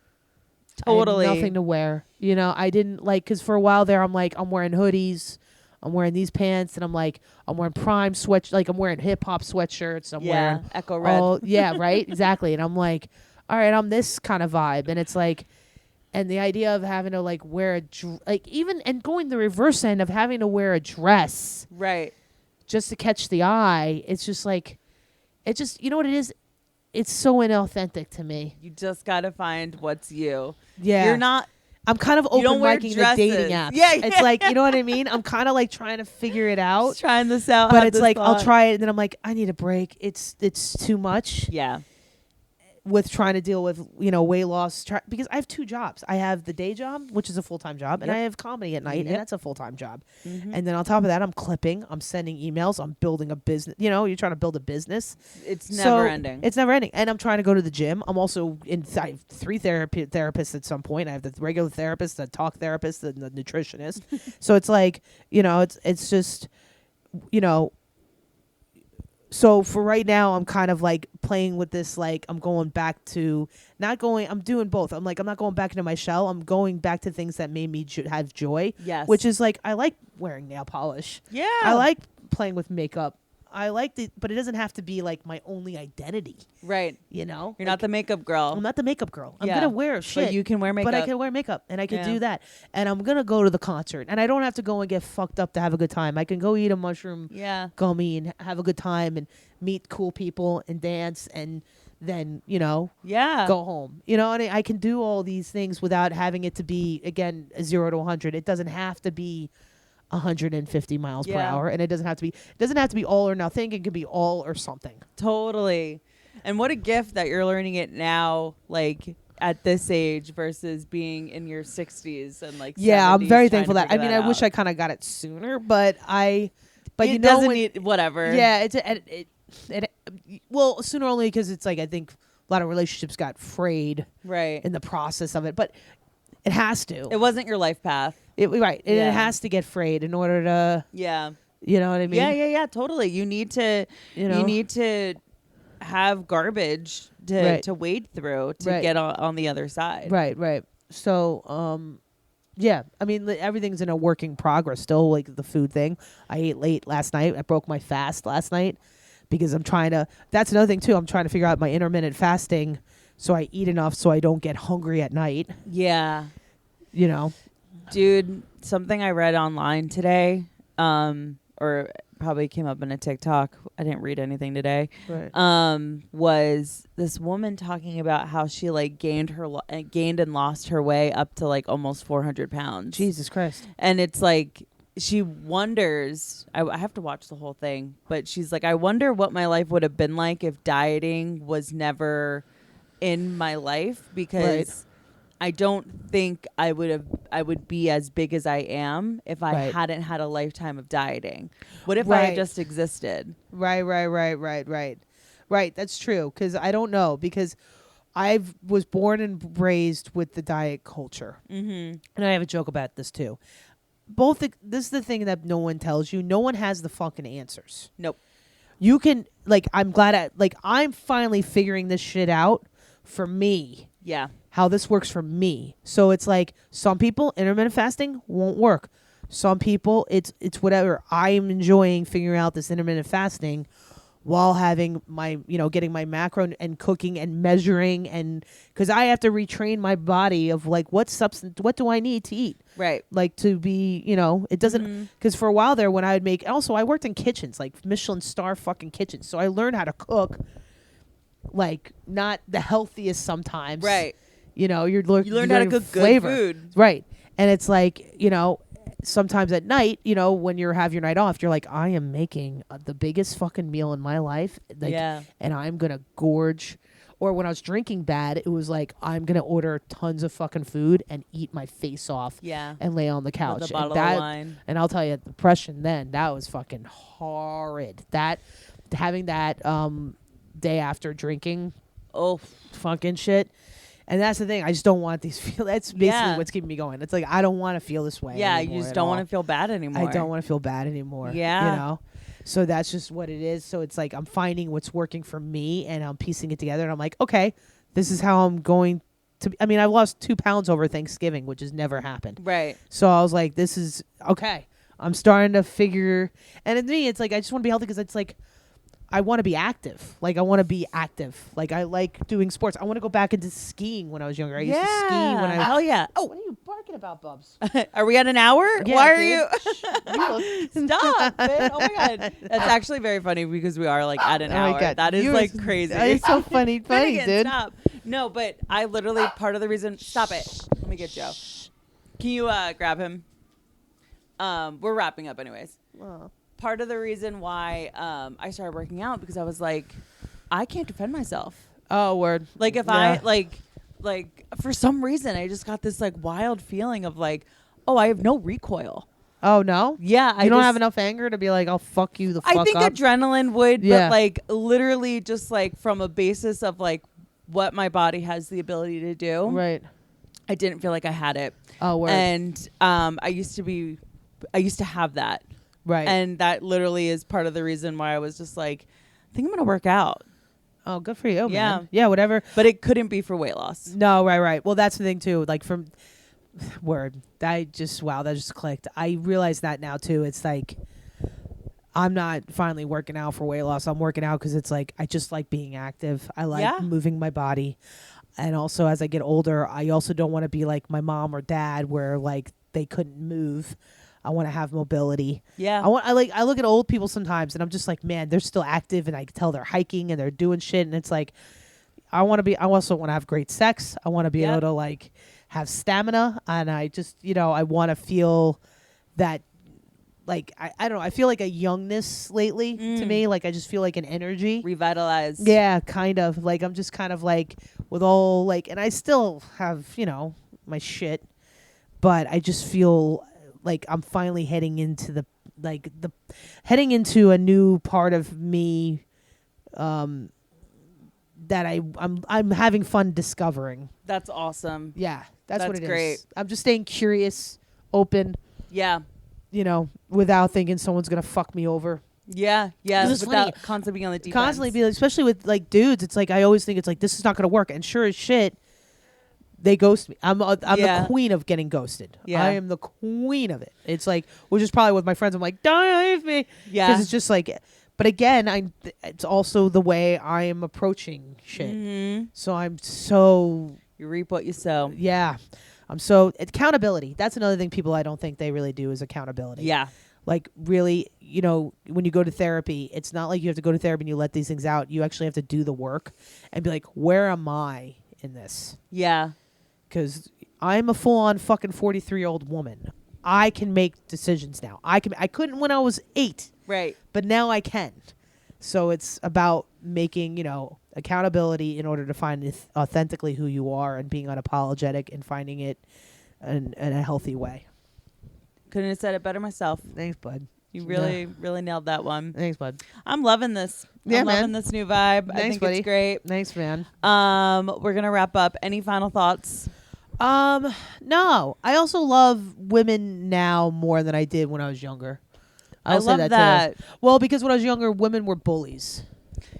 [SPEAKER 3] I had nothing to wear. I didn't like, because for a while there I'm like, I'm wearing hoodies, I'm wearing these pants, and I'm wearing prime I'm wearing hip hop sweatshirts. I'm wearing
[SPEAKER 2] Echo Red.
[SPEAKER 3] Yeah, right, exactly. And I'm like, all right, I'm this kind of vibe, and it's like, and the idea of having to like wear and going the reverse end of having to wear a dress,
[SPEAKER 2] right,
[SPEAKER 3] just to catch the eye. It's just like, it just, you know what it is? It's so inauthentic to me.
[SPEAKER 2] You just gotta find what's you.
[SPEAKER 3] Yeah.
[SPEAKER 2] You're not.
[SPEAKER 3] I'm kind of
[SPEAKER 2] You don't
[SPEAKER 3] open
[SPEAKER 2] wear
[SPEAKER 3] micing the dating
[SPEAKER 2] dresses.
[SPEAKER 3] apps.
[SPEAKER 2] Yeah,
[SPEAKER 3] It's like, you know what I mean? I'm kind of like trying to figure it out.
[SPEAKER 2] Just trying this out.
[SPEAKER 3] But
[SPEAKER 2] have
[SPEAKER 3] it's
[SPEAKER 2] this
[SPEAKER 3] like, I'll
[SPEAKER 2] thought.
[SPEAKER 3] try it, and then I'm like, I need a break. It's too much.
[SPEAKER 2] Yeah.
[SPEAKER 3] With trying to deal with, you know, weight loss, because I have 2 jobs. I have the day job, which is a full-time job, and
[SPEAKER 2] Yep.
[SPEAKER 3] I have comedy at night,
[SPEAKER 2] Yep.
[SPEAKER 3] and that's a full-time job.
[SPEAKER 2] Mhm.
[SPEAKER 3] And then on top of that, I'm clipping, I'm sending emails, I'm building a business. You know, you're trying to build a business.
[SPEAKER 2] It's
[SPEAKER 3] So,
[SPEAKER 2] never ending.
[SPEAKER 3] It's never ending. And I'm trying to go to the gym. I'm also in I have 3 therapists at some point. I have the regular therapist, the talk therapist, and the nutritionist. So it's like, you know, it's just, you know, so for right now, I'm kind of like playing with this. Like, I'm going back to I'm doing both. I'm like, I'm not going back into my shell. I'm going back to things that made me have joy.
[SPEAKER 2] Yes.
[SPEAKER 3] Which is like, I like wearing nail polish.
[SPEAKER 2] Yeah.
[SPEAKER 3] I like playing with makeup. I like it, but it doesn't have to be like my only identity.
[SPEAKER 2] Right.
[SPEAKER 3] You know?
[SPEAKER 2] You're
[SPEAKER 3] Like,
[SPEAKER 2] not the makeup girl.
[SPEAKER 3] I'm not the makeup girl. I'm
[SPEAKER 2] Yeah.
[SPEAKER 3] gonna wear shit.
[SPEAKER 2] But you can wear makeup.
[SPEAKER 3] But I can wear makeup, and I can
[SPEAKER 2] Yeah.
[SPEAKER 3] do that. And I'm gonna go to the concert, and I don't have to go and get fucked up to have a good time. I can go eat a mushroom
[SPEAKER 2] Yeah.
[SPEAKER 3] gummy and have a good time and meet cool people and dance, and then, you know,
[SPEAKER 2] Yeah.
[SPEAKER 3] go home. You know, and I can do all these things without having it to be, again, a 0 to 100. It doesn't have to be 150 miles per
[SPEAKER 2] Yeah.
[SPEAKER 3] hour, and it doesn't have to be all or nothing. It can be all or something.
[SPEAKER 2] Totally. And what a gift that you're learning it now, like at this age versus being in your 60s and like
[SPEAKER 3] Yeah, I'm
[SPEAKER 2] 70s
[SPEAKER 3] very
[SPEAKER 2] trying
[SPEAKER 3] thankful
[SPEAKER 2] to
[SPEAKER 3] that. I
[SPEAKER 2] figure
[SPEAKER 3] mean, I wish
[SPEAKER 2] out.
[SPEAKER 3] I kind of got it sooner, but
[SPEAKER 2] It
[SPEAKER 3] you know,
[SPEAKER 2] doesn't
[SPEAKER 3] when-
[SPEAKER 2] need whatever.
[SPEAKER 3] yeah, well, sooner only because it's like, I think a lot of relationships got frayed
[SPEAKER 2] Right.
[SPEAKER 3] in the process of it, but it has to.
[SPEAKER 2] It wasn't your life path.
[SPEAKER 3] Right.
[SPEAKER 2] Yeah.
[SPEAKER 3] It has to get frayed in order to,
[SPEAKER 2] Yeah.
[SPEAKER 3] you know what I mean?
[SPEAKER 2] Yeah. Totally. You need to.
[SPEAKER 3] You know?
[SPEAKER 2] You need to have garbage to
[SPEAKER 3] Right.
[SPEAKER 2] to wade through to
[SPEAKER 3] Right.
[SPEAKER 2] get on the other side.
[SPEAKER 3] Right. So, yeah, I mean, everything's in a working progress still, like the food thing. I ate late last night. I broke my fast last night because I'm trying to, that's another thing too. I'm trying to figure out my intermittent fasting so I eat enough so I don't get hungry at night,
[SPEAKER 2] Yeah.
[SPEAKER 3] you know?
[SPEAKER 2] Dude, something I read online today, or probably came up in a TikTok. I didn't read anything today.
[SPEAKER 3] Right.
[SPEAKER 2] Was this woman talking about how she like gained and lost her way up to like almost 400 pounds.
[SPEAKER 3] Jesus Christ.
[SPEAKER 2] And it's like she wonders. I have to watch the whole thing, but she's like, I wonder what my life would have been like if dieting was never in my life, because
[SPEAKER 3] Right.
[SPEAKER 2] I don't think I would be as big as I am if I
[SPEAKER 3] Right.
[SPEAKER 2] hadn't had a lifetime of dieting. What if I
[SPEAKER 3] Right.
[SPEAKER 2] had just existed?
[SPEAKER 3] Right. Right. That's true. Because I don't know. Because I was born and raised with the diet culture.
[SPEAKER 2] Mm-hmm.
[SPEAKER 3] And I have a joke about this too. This is the thing that no one tells you. No one has the fucking answers.
[SPEAKER 2] Nope.
[SPEAKER 3] You can, like, I'm finally figuring this shit out for me.
[SPEAKER 2] Yeah.
[SPEAKER 3] How this works for me. So it's like, some people, intermittent fasting won't work. Some people, it's whatever. I'm enjoying figuring out this intermittent fasting while having my, getting my macro and cooking and measuring, and because I have to retrain my body of like, what do I need to eat?
[SPEAKER 2] Right.
[SPEAKER 3] Like, to be, it doesn't, because for a while there when I would make, also I worked in kitchens, like Michelin star fucking kitchens. So I learned how to cook, like, not the healthiest sometimes.
[SPEAKER 2] Right.
[SPEAKER 3] You
[SPEAKER 2] You learned how to cook
[SPEAKER 3] flavor.
[SPEAKER 2] good food.
[SPEAKER 3] Right. And it's like, sometimes at night, when you have your night off, you're like, I am making the biggest fucking meal in my life. Like,
[SPEAKER 2] Yeah.
[SPEAKER 3] And I'm going to gorge. Or when I was drinking bad, it was like, I'm going to order tons of fucking food and eat my face off.
[SPEAKER 2] Yeah.
[SPEAKER 3] And lay on the couch.
[SPEAKER 2] With a bottle
[SPEAKER 3] and
[SPEAKER 2] of wine.
[SPEAKER 3] And I'll tell you, depression then, that was fucking horrid. Having that day after drinking, fucking shit. And that's the thing. I just don't want these feel. That's basically what's keeping me going. It's like, I don't want to feel this way.
[SPEAKER 2] Yeah, you just don't want to feel bad anymore.
[SPEAKER 3] I don't want to feel bad anymore.
[SPEAKER 2] Yeah.
[SPEAKER 3] So that's just what it is. So it's like, I'm finding what's working for me and I'm piecing it together. And I'm like, okay, this is how I'm going to. I mean, I've lost 2 pounds over Thanksgiving, which has never happened.
[SPEAKER 2] Right.
[SPEAKER 3] So I was like, this is okay. I'm starting to figure. And to me, it's like, I just want to be healthy because it's like, I want to be active. Like I want to be active. Like I like doing sports. I want to go back into skiing when I was younger. I used to ski when I.
[SPEAKER 2] Hell yeah.
[SPEAKER 3] Oh, what are you barking about, Bubs?
[SPEAKER 2] Are we at an hour?
[SPEAKER 3] Yeah,
[SPEAKER 2] Why are
[SPEAKER 3] dude.
[SPEAKER 2] you? Stop, man. Oh my god, that's actually very funny because we are like at an
[SPEAKER 3] Oh my
[SPEAKER 2] hour.
[SPEAKER 3] God.
[SPEAKER 2] That is
[SPEAKER 3] You're
[SPEAKER 2] like crazy.
[SPEAKER 3] It's so funny,
[SPEAKER 2] Finnegan,
[SPEAKER 3] dude.
[SPEAKER 2] stop. No, but I literally part of the reason. Stop it. Let me get Joe. Can you grab him? We're wrapping up anyways.
[SPEAKER 3] Oh.
[SPEAKER 2] Part of the reason why I started working out because I was like, I can't defend myself.
[SPEAKER 3] Oh, word.
[SPEAKER 2] Like if
[SPEAKER 3] Yeah.
[SPEAKER 2] I like for some reason I just got this like wild feeling of like, oh, I have no recoil.
[SPEAKER 3] Oh no.
[SPEAKER 2] Yeah,
[SPEAKER 3] You don't have enough anger to be like, I'll fuck you the fuck
[SPEAKER 2] I think
[SPEAKER 3] up.
[SPEAKER 2] adrenaline would,
[SPEAKER 3] Yeah.
[SPEAKER 2] but like literally just like from a basis of like what my body has the ability to do.
[SPEAKER 3] Right.
[SPEAKER 2] I didn't feel like I had it.
[SPEAKER 3] Oh, word.
[SPEAKER 2] And I used to have that.
[SPEAKER 3] Right.
[SPEAKER 2] And that literally is part of the reason why I was just like, I think I'm going to work out.
[SPEAKER 3] Oh, good for you,
[SPEAKER 2] Yeah.
[SPEAKER 3] man. Yeah, whatever.
[SPEAKER 2] But it couldn't be for weight loss.
[SPEAKER 3] No, right. Well, that's the thing too. Like from word, that just clicked. I realize that now too. It's like I'm not finally working out for weight loss. I'm working out because it's like I just like being active. I like moving my body, and also as I get older, I also don't want to be like my mom or dad, where like they couldn't move. I want to have mobility.
[SPEAKER 2] Yeah.
[SPEAKER 3] I look at old people sometimes and I'm just like, man, they're still active and I can tell they're hiking and they're doing shit. And it's like, I also want to have great sex. I want to be able to like have stamina. And I just, I want to feel that, like, I don't know. I feel like a youngness lately to me. Like, I just feel like an energy.
[SPEAKER 2] Revitalized.
[SPEAKER 3] Yeah, kind of. Like, I'm just kind of like with all like, and I still have, my shit, but I just feel like I'm finally heading into heading into a new part of me that I'm having fun discovering.
[SPEAKER 2] That's awesome.
[SPEAKER 3] Yeah, that's what it
[SPEAKER 2] great.
[SPEAKER 3] is. I'm just staying curious, open,
[SPEAKER 2] Yeah.
[SPEAKER 3] without thinking someone's going to fuck me over.
[SPEAKER 2] Yeah.
[SPEAKER 3] It's
[SPEAKER 2] Without
[SPEAKER 3] funny.
[SPEAKER 2] constantly being on the defense.
[SPEAKER 3] Constantly be, especially with like dudes, it's like I always think it's like this is not going to work, and sure as shit they ghost me. I'm the queen of getting ghosted.
[SPEAKER 2] Yeah.
[SPEAKER 3] I am the queen of it. It's like, which is probably with my friends. I'm like, don't leave me.
[SPEAKER 2] Yeah.
[SPEAKER 3] Because it's just like, but again, it's also the way I am approaching shit.
[SPEAKER 2] Mm-hmm.
[SPEAKER 3] So I'm so,
[SPEAKER 2] You reap what you sow.
[SPEAKER 3] yeah. I'm so, accountability. That's another thing people I don't think they really do is accountability.
[SPEAKER 2] Yeah.
[SPEAKER 3] Like really, when you go to therapy, it's not like you have to go to therapy and you let these things out. You actually have to do the work and be like, where am I in this?
[SPEAKER 2] Yeah.
[SPEAKER 3] Because I'm a full-on fucking 43-year-old woman. I can make decisions now. I couldn't when I was 8,
[SPEAKER 2] Right.
[SPEAKER 3] but now I can. So it's about making, accountability in order to find authentically who you are and being unapologetic and finding it in a healthy way.
[SPEAKER 2] Couldn't have said it better myself.
[SPEAKER 3] Thanks, bud.
[SPEAKER 2] You really, really nailed that one.
[SPEAKER 3] Thanks, bud.
[SPEAKER 2] I'm loving this.
[SPEAKER 3] Yeah,
[SPEAKER 2] I'm loving
[SPEAKER 3] man.
[SPEAKER 2] this new vibe. I
[SPEAKER 3] Thanks,
[SPEAKER 2] think
[SPEAKER 3] buddy.
[SPEAKER 2] it's great.
[SPEAKER 3] Thanks, man.
[SPEAKER 2] We're gonna wrap up. Any final thoughts?
[SPEAKER 3] No. I also love women now more than I did when I was younger. I'll say
[SPEAKER 2] love
[SPEAKER 3] that too. Well, because when I was younger, women were bullies.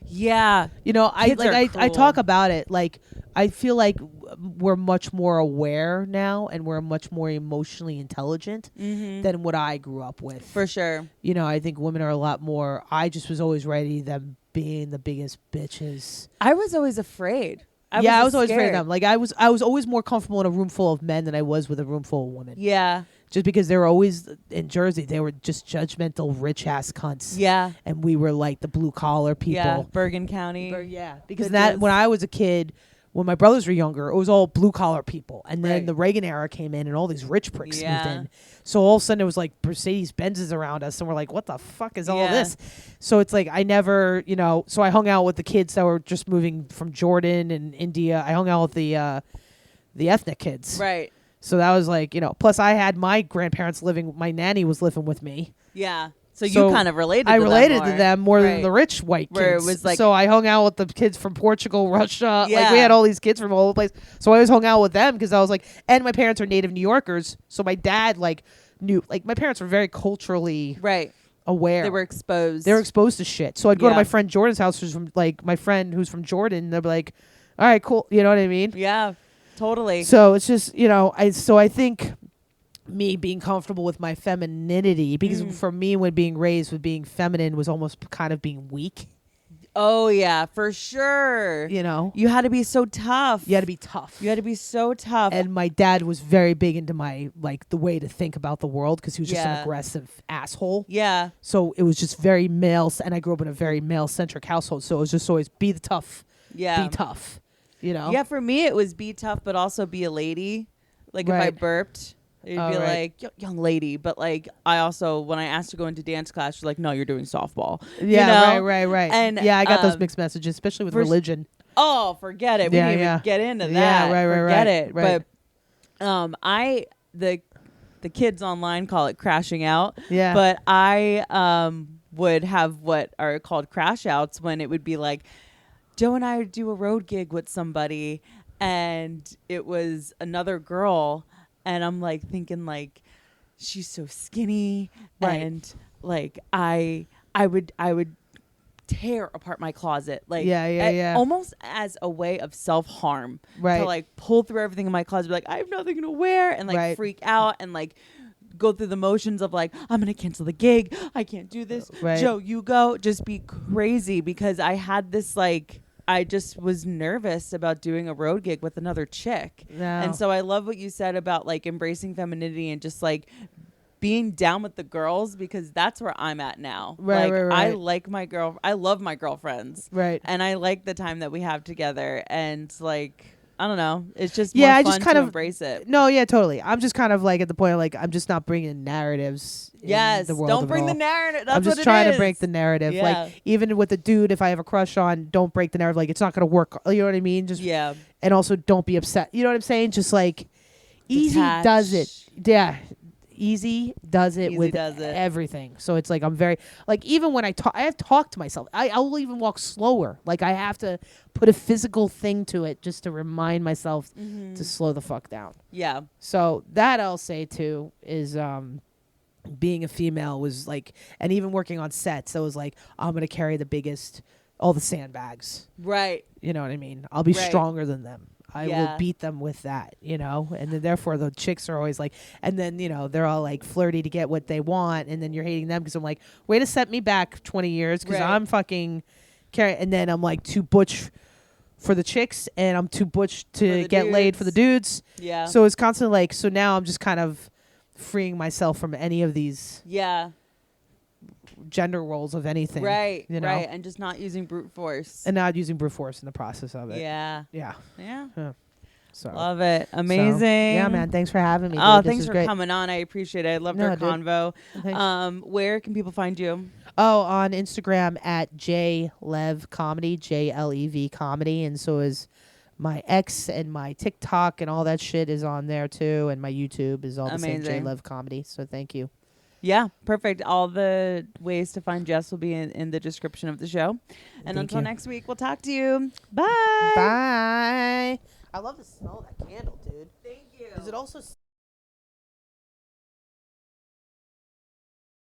[SPEAKER 2] Yeah.
[SPEAKER 3] I
[SPEAKER 2] Kids are
[SPEAKER 3] talk
[SPEAKER 2] cool.
[SPEAKER 3] about it. Like, I feel like we're much more aware now, and we're much more emotionally intelligent than what I grew up with.
[SPEAKER 2] For sure.
[SPEAKER 3] I think women are a lot more. I just was always ready them being the biggest bitches.
[SPEAKER 2] I was always afraid.
[SPEAKER 3] I was always afraid of them. Like I was always more comfortable in a room full of men than I was with a room full of women.
[SPEAKER 2] Yeah.
[SPEAKER 3] Just because they were always in Jersey, they were just judgmental, rich ass cunts.
[SPEAKER 2] Yeah.
[SPEAKER 3] And we were like the blue collar people.
[SPEAKER 2] Yeah. Bergen County.
[SPEAKER 3] Because when I was a kid, when my brothers were younger, it was all blue collar people. And then
[SPEAKER 2] Right.
[SPEAKER 3] the Reagan era came in and all these rich pricks moved
[SPEAKER 2] Yeah.
[SPEAKER 3] in. So all of a sudden it was like Mercedes Benzes around us and we're like, what the fuck is all
[SPEAKER 2] Yeah.
[SPEAKER 3] this? So it's like I never, so I hung out with the kids that were just moving from Jordan and India. I hung out with the ethnic kids.
[SPEAKER 2] Right.
[SPEAKER 3] So that was like, plus I had my grandparents my nanny was living with me.
[SPEAKER 2] Yeah. So you
[SPEAKER 3] So
[SPEAKER 2] kind of related
[SPEAKER 3] I
[SPEAKER 2] to
[SPEAKER 3] related
[SPEAKER 2] them
[SPEAKER 3] to
[SPEAKER 2] more.
[SPEAKER 3] them more than
[SPEAKER 2] Right.
[SPEAKER 3] the rich white kids.
[SPEAKER 2] Where it was like-
[SPEAKER 3] so I hung out with the kids from Portugal, Russia. Like
[SPEAKER 2] Yeah.
[SPEAKER 3] we had all these kids from all over the place. So I always hung out with them because I was like, and my parents are native New Yorkers. So my dad knew, my parents were very culturally
[SPEAKER 2] Right.
[SPEAKER 3] aware.
[SPEAKER 2] They were exposed.
[SPEAKER 3] They were exposed to shit. So I'd go to
[SPEAKER 2] Yeah.
[SPEAKER 3] my friend Jordan's house, who's from my friend who's from Jordan. They'd be like, all right, cool. You know what I mean?
[SPEAKER 2] Yeah. Totally.
[SPEAKER 3] So it's just, I think me being comfortable with my femininity, because for me, when being raised with being feminine was almost kind of being weak.
[SPEAKER 2] Oh yeah, for sure.
[SPEAKER 3] You know,
[SPEAKER 2] You had to be so tough.
[SPEAKER 3] you had to be tough.
[SPEAKER 2] You had to be so tough.
[SPEAKER 3] And my dad was very big into my like the way to think about the world because he was just an
[SPEAKER 2] Yeah.
[SPEAKER 3] aggressive asshole.
[SPEAKER 2] Yeah.
[SPEAKER 3] So it was just very male, and I grew up in a very male centric household. So it was just always be the tough,
[SPEAKER 2] Yeah.
[SPEAKER 3] be tough. You know.
[SPEAKER 2] Yeah, for me it was be tough, but also be a lady. Like if I
[SPEAKER 3] Right.
[SPEAKER 2] burped, it'd
[SPEAKER 3] Oh,
[SPEAKER 2] be
[SPEAKER 3] right.
[SPEAKER 2] like young lady. But like I also, when I asked to go into dance class, she's like, no, you're doing softball.
[SPEAKER 3] Yeah.
[SPEAKER 2] You know?
[SPEAKER 3] Right.
[SPEAKER 2] And
[SPEAKER 3] yeah, I got those mixed messages, especially with
[SPEAKER 2] for-
[SPEAKER 3] religion.
[SPEAKER 2] Oh, forget it. We
[SPEAKER 3] Yeah,
[SPEAKER 2] didn't
[SPEAKER 3] yeah.
[SPEAKER 2] even get into that.
[SPEAKER 3] Yeah, right.
[SPEAKER 2] Forget it.
[SPEAKER 3] Right.
[SPEAKER 2] But the kids online call it crashing out.
[SPEAKER 3] Yeah.
[SPEAKER 2] But I would have what are called crash outs when it would be like Joe and I would do a road gig with somebody and it was another girl and I'm like thinking like she's so skinny
[SPEAKER 3] Right.
[SPEAKER 2] and like I would tear apart my closet like
[SPEAKER 3] Yeah.
[SPEAKER 2] almost as a way of self-harm
[SPEAKER 3] Right.
[SPEAKER 2] to like pull through everything in my closet, be like I have nothing to wear and like
[SPEAKER 3] Right.
[SPEAKER 2] freak out and like go through the motions of like I'm gonna cancel the gig, I can't do this,
[SPEAKER 3] Right.
[SPEAKER 2] Joe you go, just be crazy because I had this like I just was nervous about doing a road gig with another chick.
[SPEAKER 3] No.
[SPEAKER 2] And so I love what you said about like embracing femininity and just like being down with the girls because that's where I'm at now.
[SPEAKER 3] Right,
[SPEAKER 2] like
[SPEAKER 3] right,
[SPEAKER 2] I
[SPEAKER 3] right.
[SPEAKER 2] like I love my girlfriends.
[SPEAKER 3] Right.
[SPEAKER 2] And I like the time that we have together and like I don't know. It's just
[SPEAKER 3] Yeah,
[SPEAKER 2] more
[SPEAKER 3] I
[SPEAKER 2] fun
[SPEAKER 3] just kind
[SPEAKER 2] to
[SPEAKER 3] of
[SPEAKER 2] embrace it.
[SPEAKER 3] No, yeah, totally. I'm just kind of like at the point of like I'm just not bringing narratives.
[SPEAKER 2] Yes.
[SPEAKER 3] in the world
[SPEAKER 2] Don't
[SPEAKER 3] of it
[SPEAKER 2] bring the
[SPEAKER 3] all.
[SPEAKER 2] narrative. That's
[SPEAKER 3] I'm just
[SPEAKER 2] what
[SPEAKER 3] trying
[SPEAKER 2] it
[SPEAKER 3] to break
[SPEAKER 2] is.
[SPEAKER 3] the narrative.
[SPEAKER 2] Yeah.
[SPEAKER 3] Like even with a dude, if I have a crush on, don't break the narrative. Like it's not gonna work. You know what I mean? Just
[SPEAKER 2] Yeah.
[SPEAKER 3] and also don't be upset. You know what I'm saying? Just like easy
[SPEAKER 2] Detach.
[SPEAKER 3] does it. Yeah. Easy does it
[SPEAKER 2] Easy
[SPEAKER 3] with
[SPEAKER 2] does it.
[SPEAKER 3] everything. So it's like I'm very like even when I talk, I have to talk to myself. I will even walk slower. Like I have to put a physical thing to it just to remind myself to slow the fuck down.
[SPEAKER 2] Yeah.
[SPEAKER 3] So that I'll say too is being a female was like, and even working on sets, it was like I'm gonna carry all the sandbags.
[SPEAKER 2] Right.
[SPEAKER 3] You know what I mean? I'll be
[SPEAKER 2] Right.
[SPEAKER 3] stronger than them. I
[SPEAKER 2] Yeah.
[SPEAKER 3] will beat them with that, you know? And then therefore the chicks are always like, and then, you know, they're all like flirty to get what they want. And then you're hating them because I'm like, way to set me back 20 years because
[SPEAKER 2] Right.
[SPEAKER 3] I'm fucking carrying. And then I'm like too butch for the chicks and I'm too butch to
[SPEAKER 2] the
[SPEAKER 3] get laid for the dudes.
[SPEAKER 2] Yeah.
[SPEAKER 3] So it's constantly like, so now I'm just kind of freeing myself from any of these
[SPEAKER 2] yeah.
[SPEAKER 3] gender roles of anything.
[SPEAKER 2] Right.
[SPEAKER 3] You know?
[SPEAKER 2] Right. And just not using brute force.
[SPEAKER 3] And not using brute force in the process of it.
[SPEAKER 2] Yeah.
[SPEAKER 3] Yeah.
[SPEAKER 2] Yeah.
[SPEAKER 3] So.
[SPEAKER 2] Love it.
[SPEAKER 3] So,
[SPEAKER 2] Amazing.
[SPEAKER 3] yeah, man. Thanks for having me.
[SPEAKER 2] Oh,
[SPEAKER 3] dude. This
[SPEAKER 2] thanks
[SPEAKER 3] is
[SPEAKER 2] for
[SPEAKER 3] great.
[SPEAKER 2] coming on. I appreciate it. I loved
[SPEAKER 3] No,
[SPEAKER 2] our
[SPEAKER 3] dude.
[SPEAKER 2] convo.
[SPEAKER 3] Thanks.
[SPEAKER 2] Where can people find you?
[SPEAKER 3] Oh, on Instagram at JLev Comedy, JLEV Comedy, and so is my X and my TikTok and all that shit is on there too, and my YouTube is all the same
[SPEAKER 2] Amazing.
[SPEAKER 3] JLev Comedy. So thank you.
[SPEAKER 2] Yeah, perfect. All the ways to find Jess will be in the description of the show. And
[SPEAKER 3] Thank
[SPEAKER 2] until
[SPEAKER 3] you.
[SPEAKER 2] next week, we'll talk to you. Bye.
[SPEAKER 3] Bye. I love the smell of that candle, dude.
[SPEAKER 2] Thank you.
[SPEAKER 3] Is it also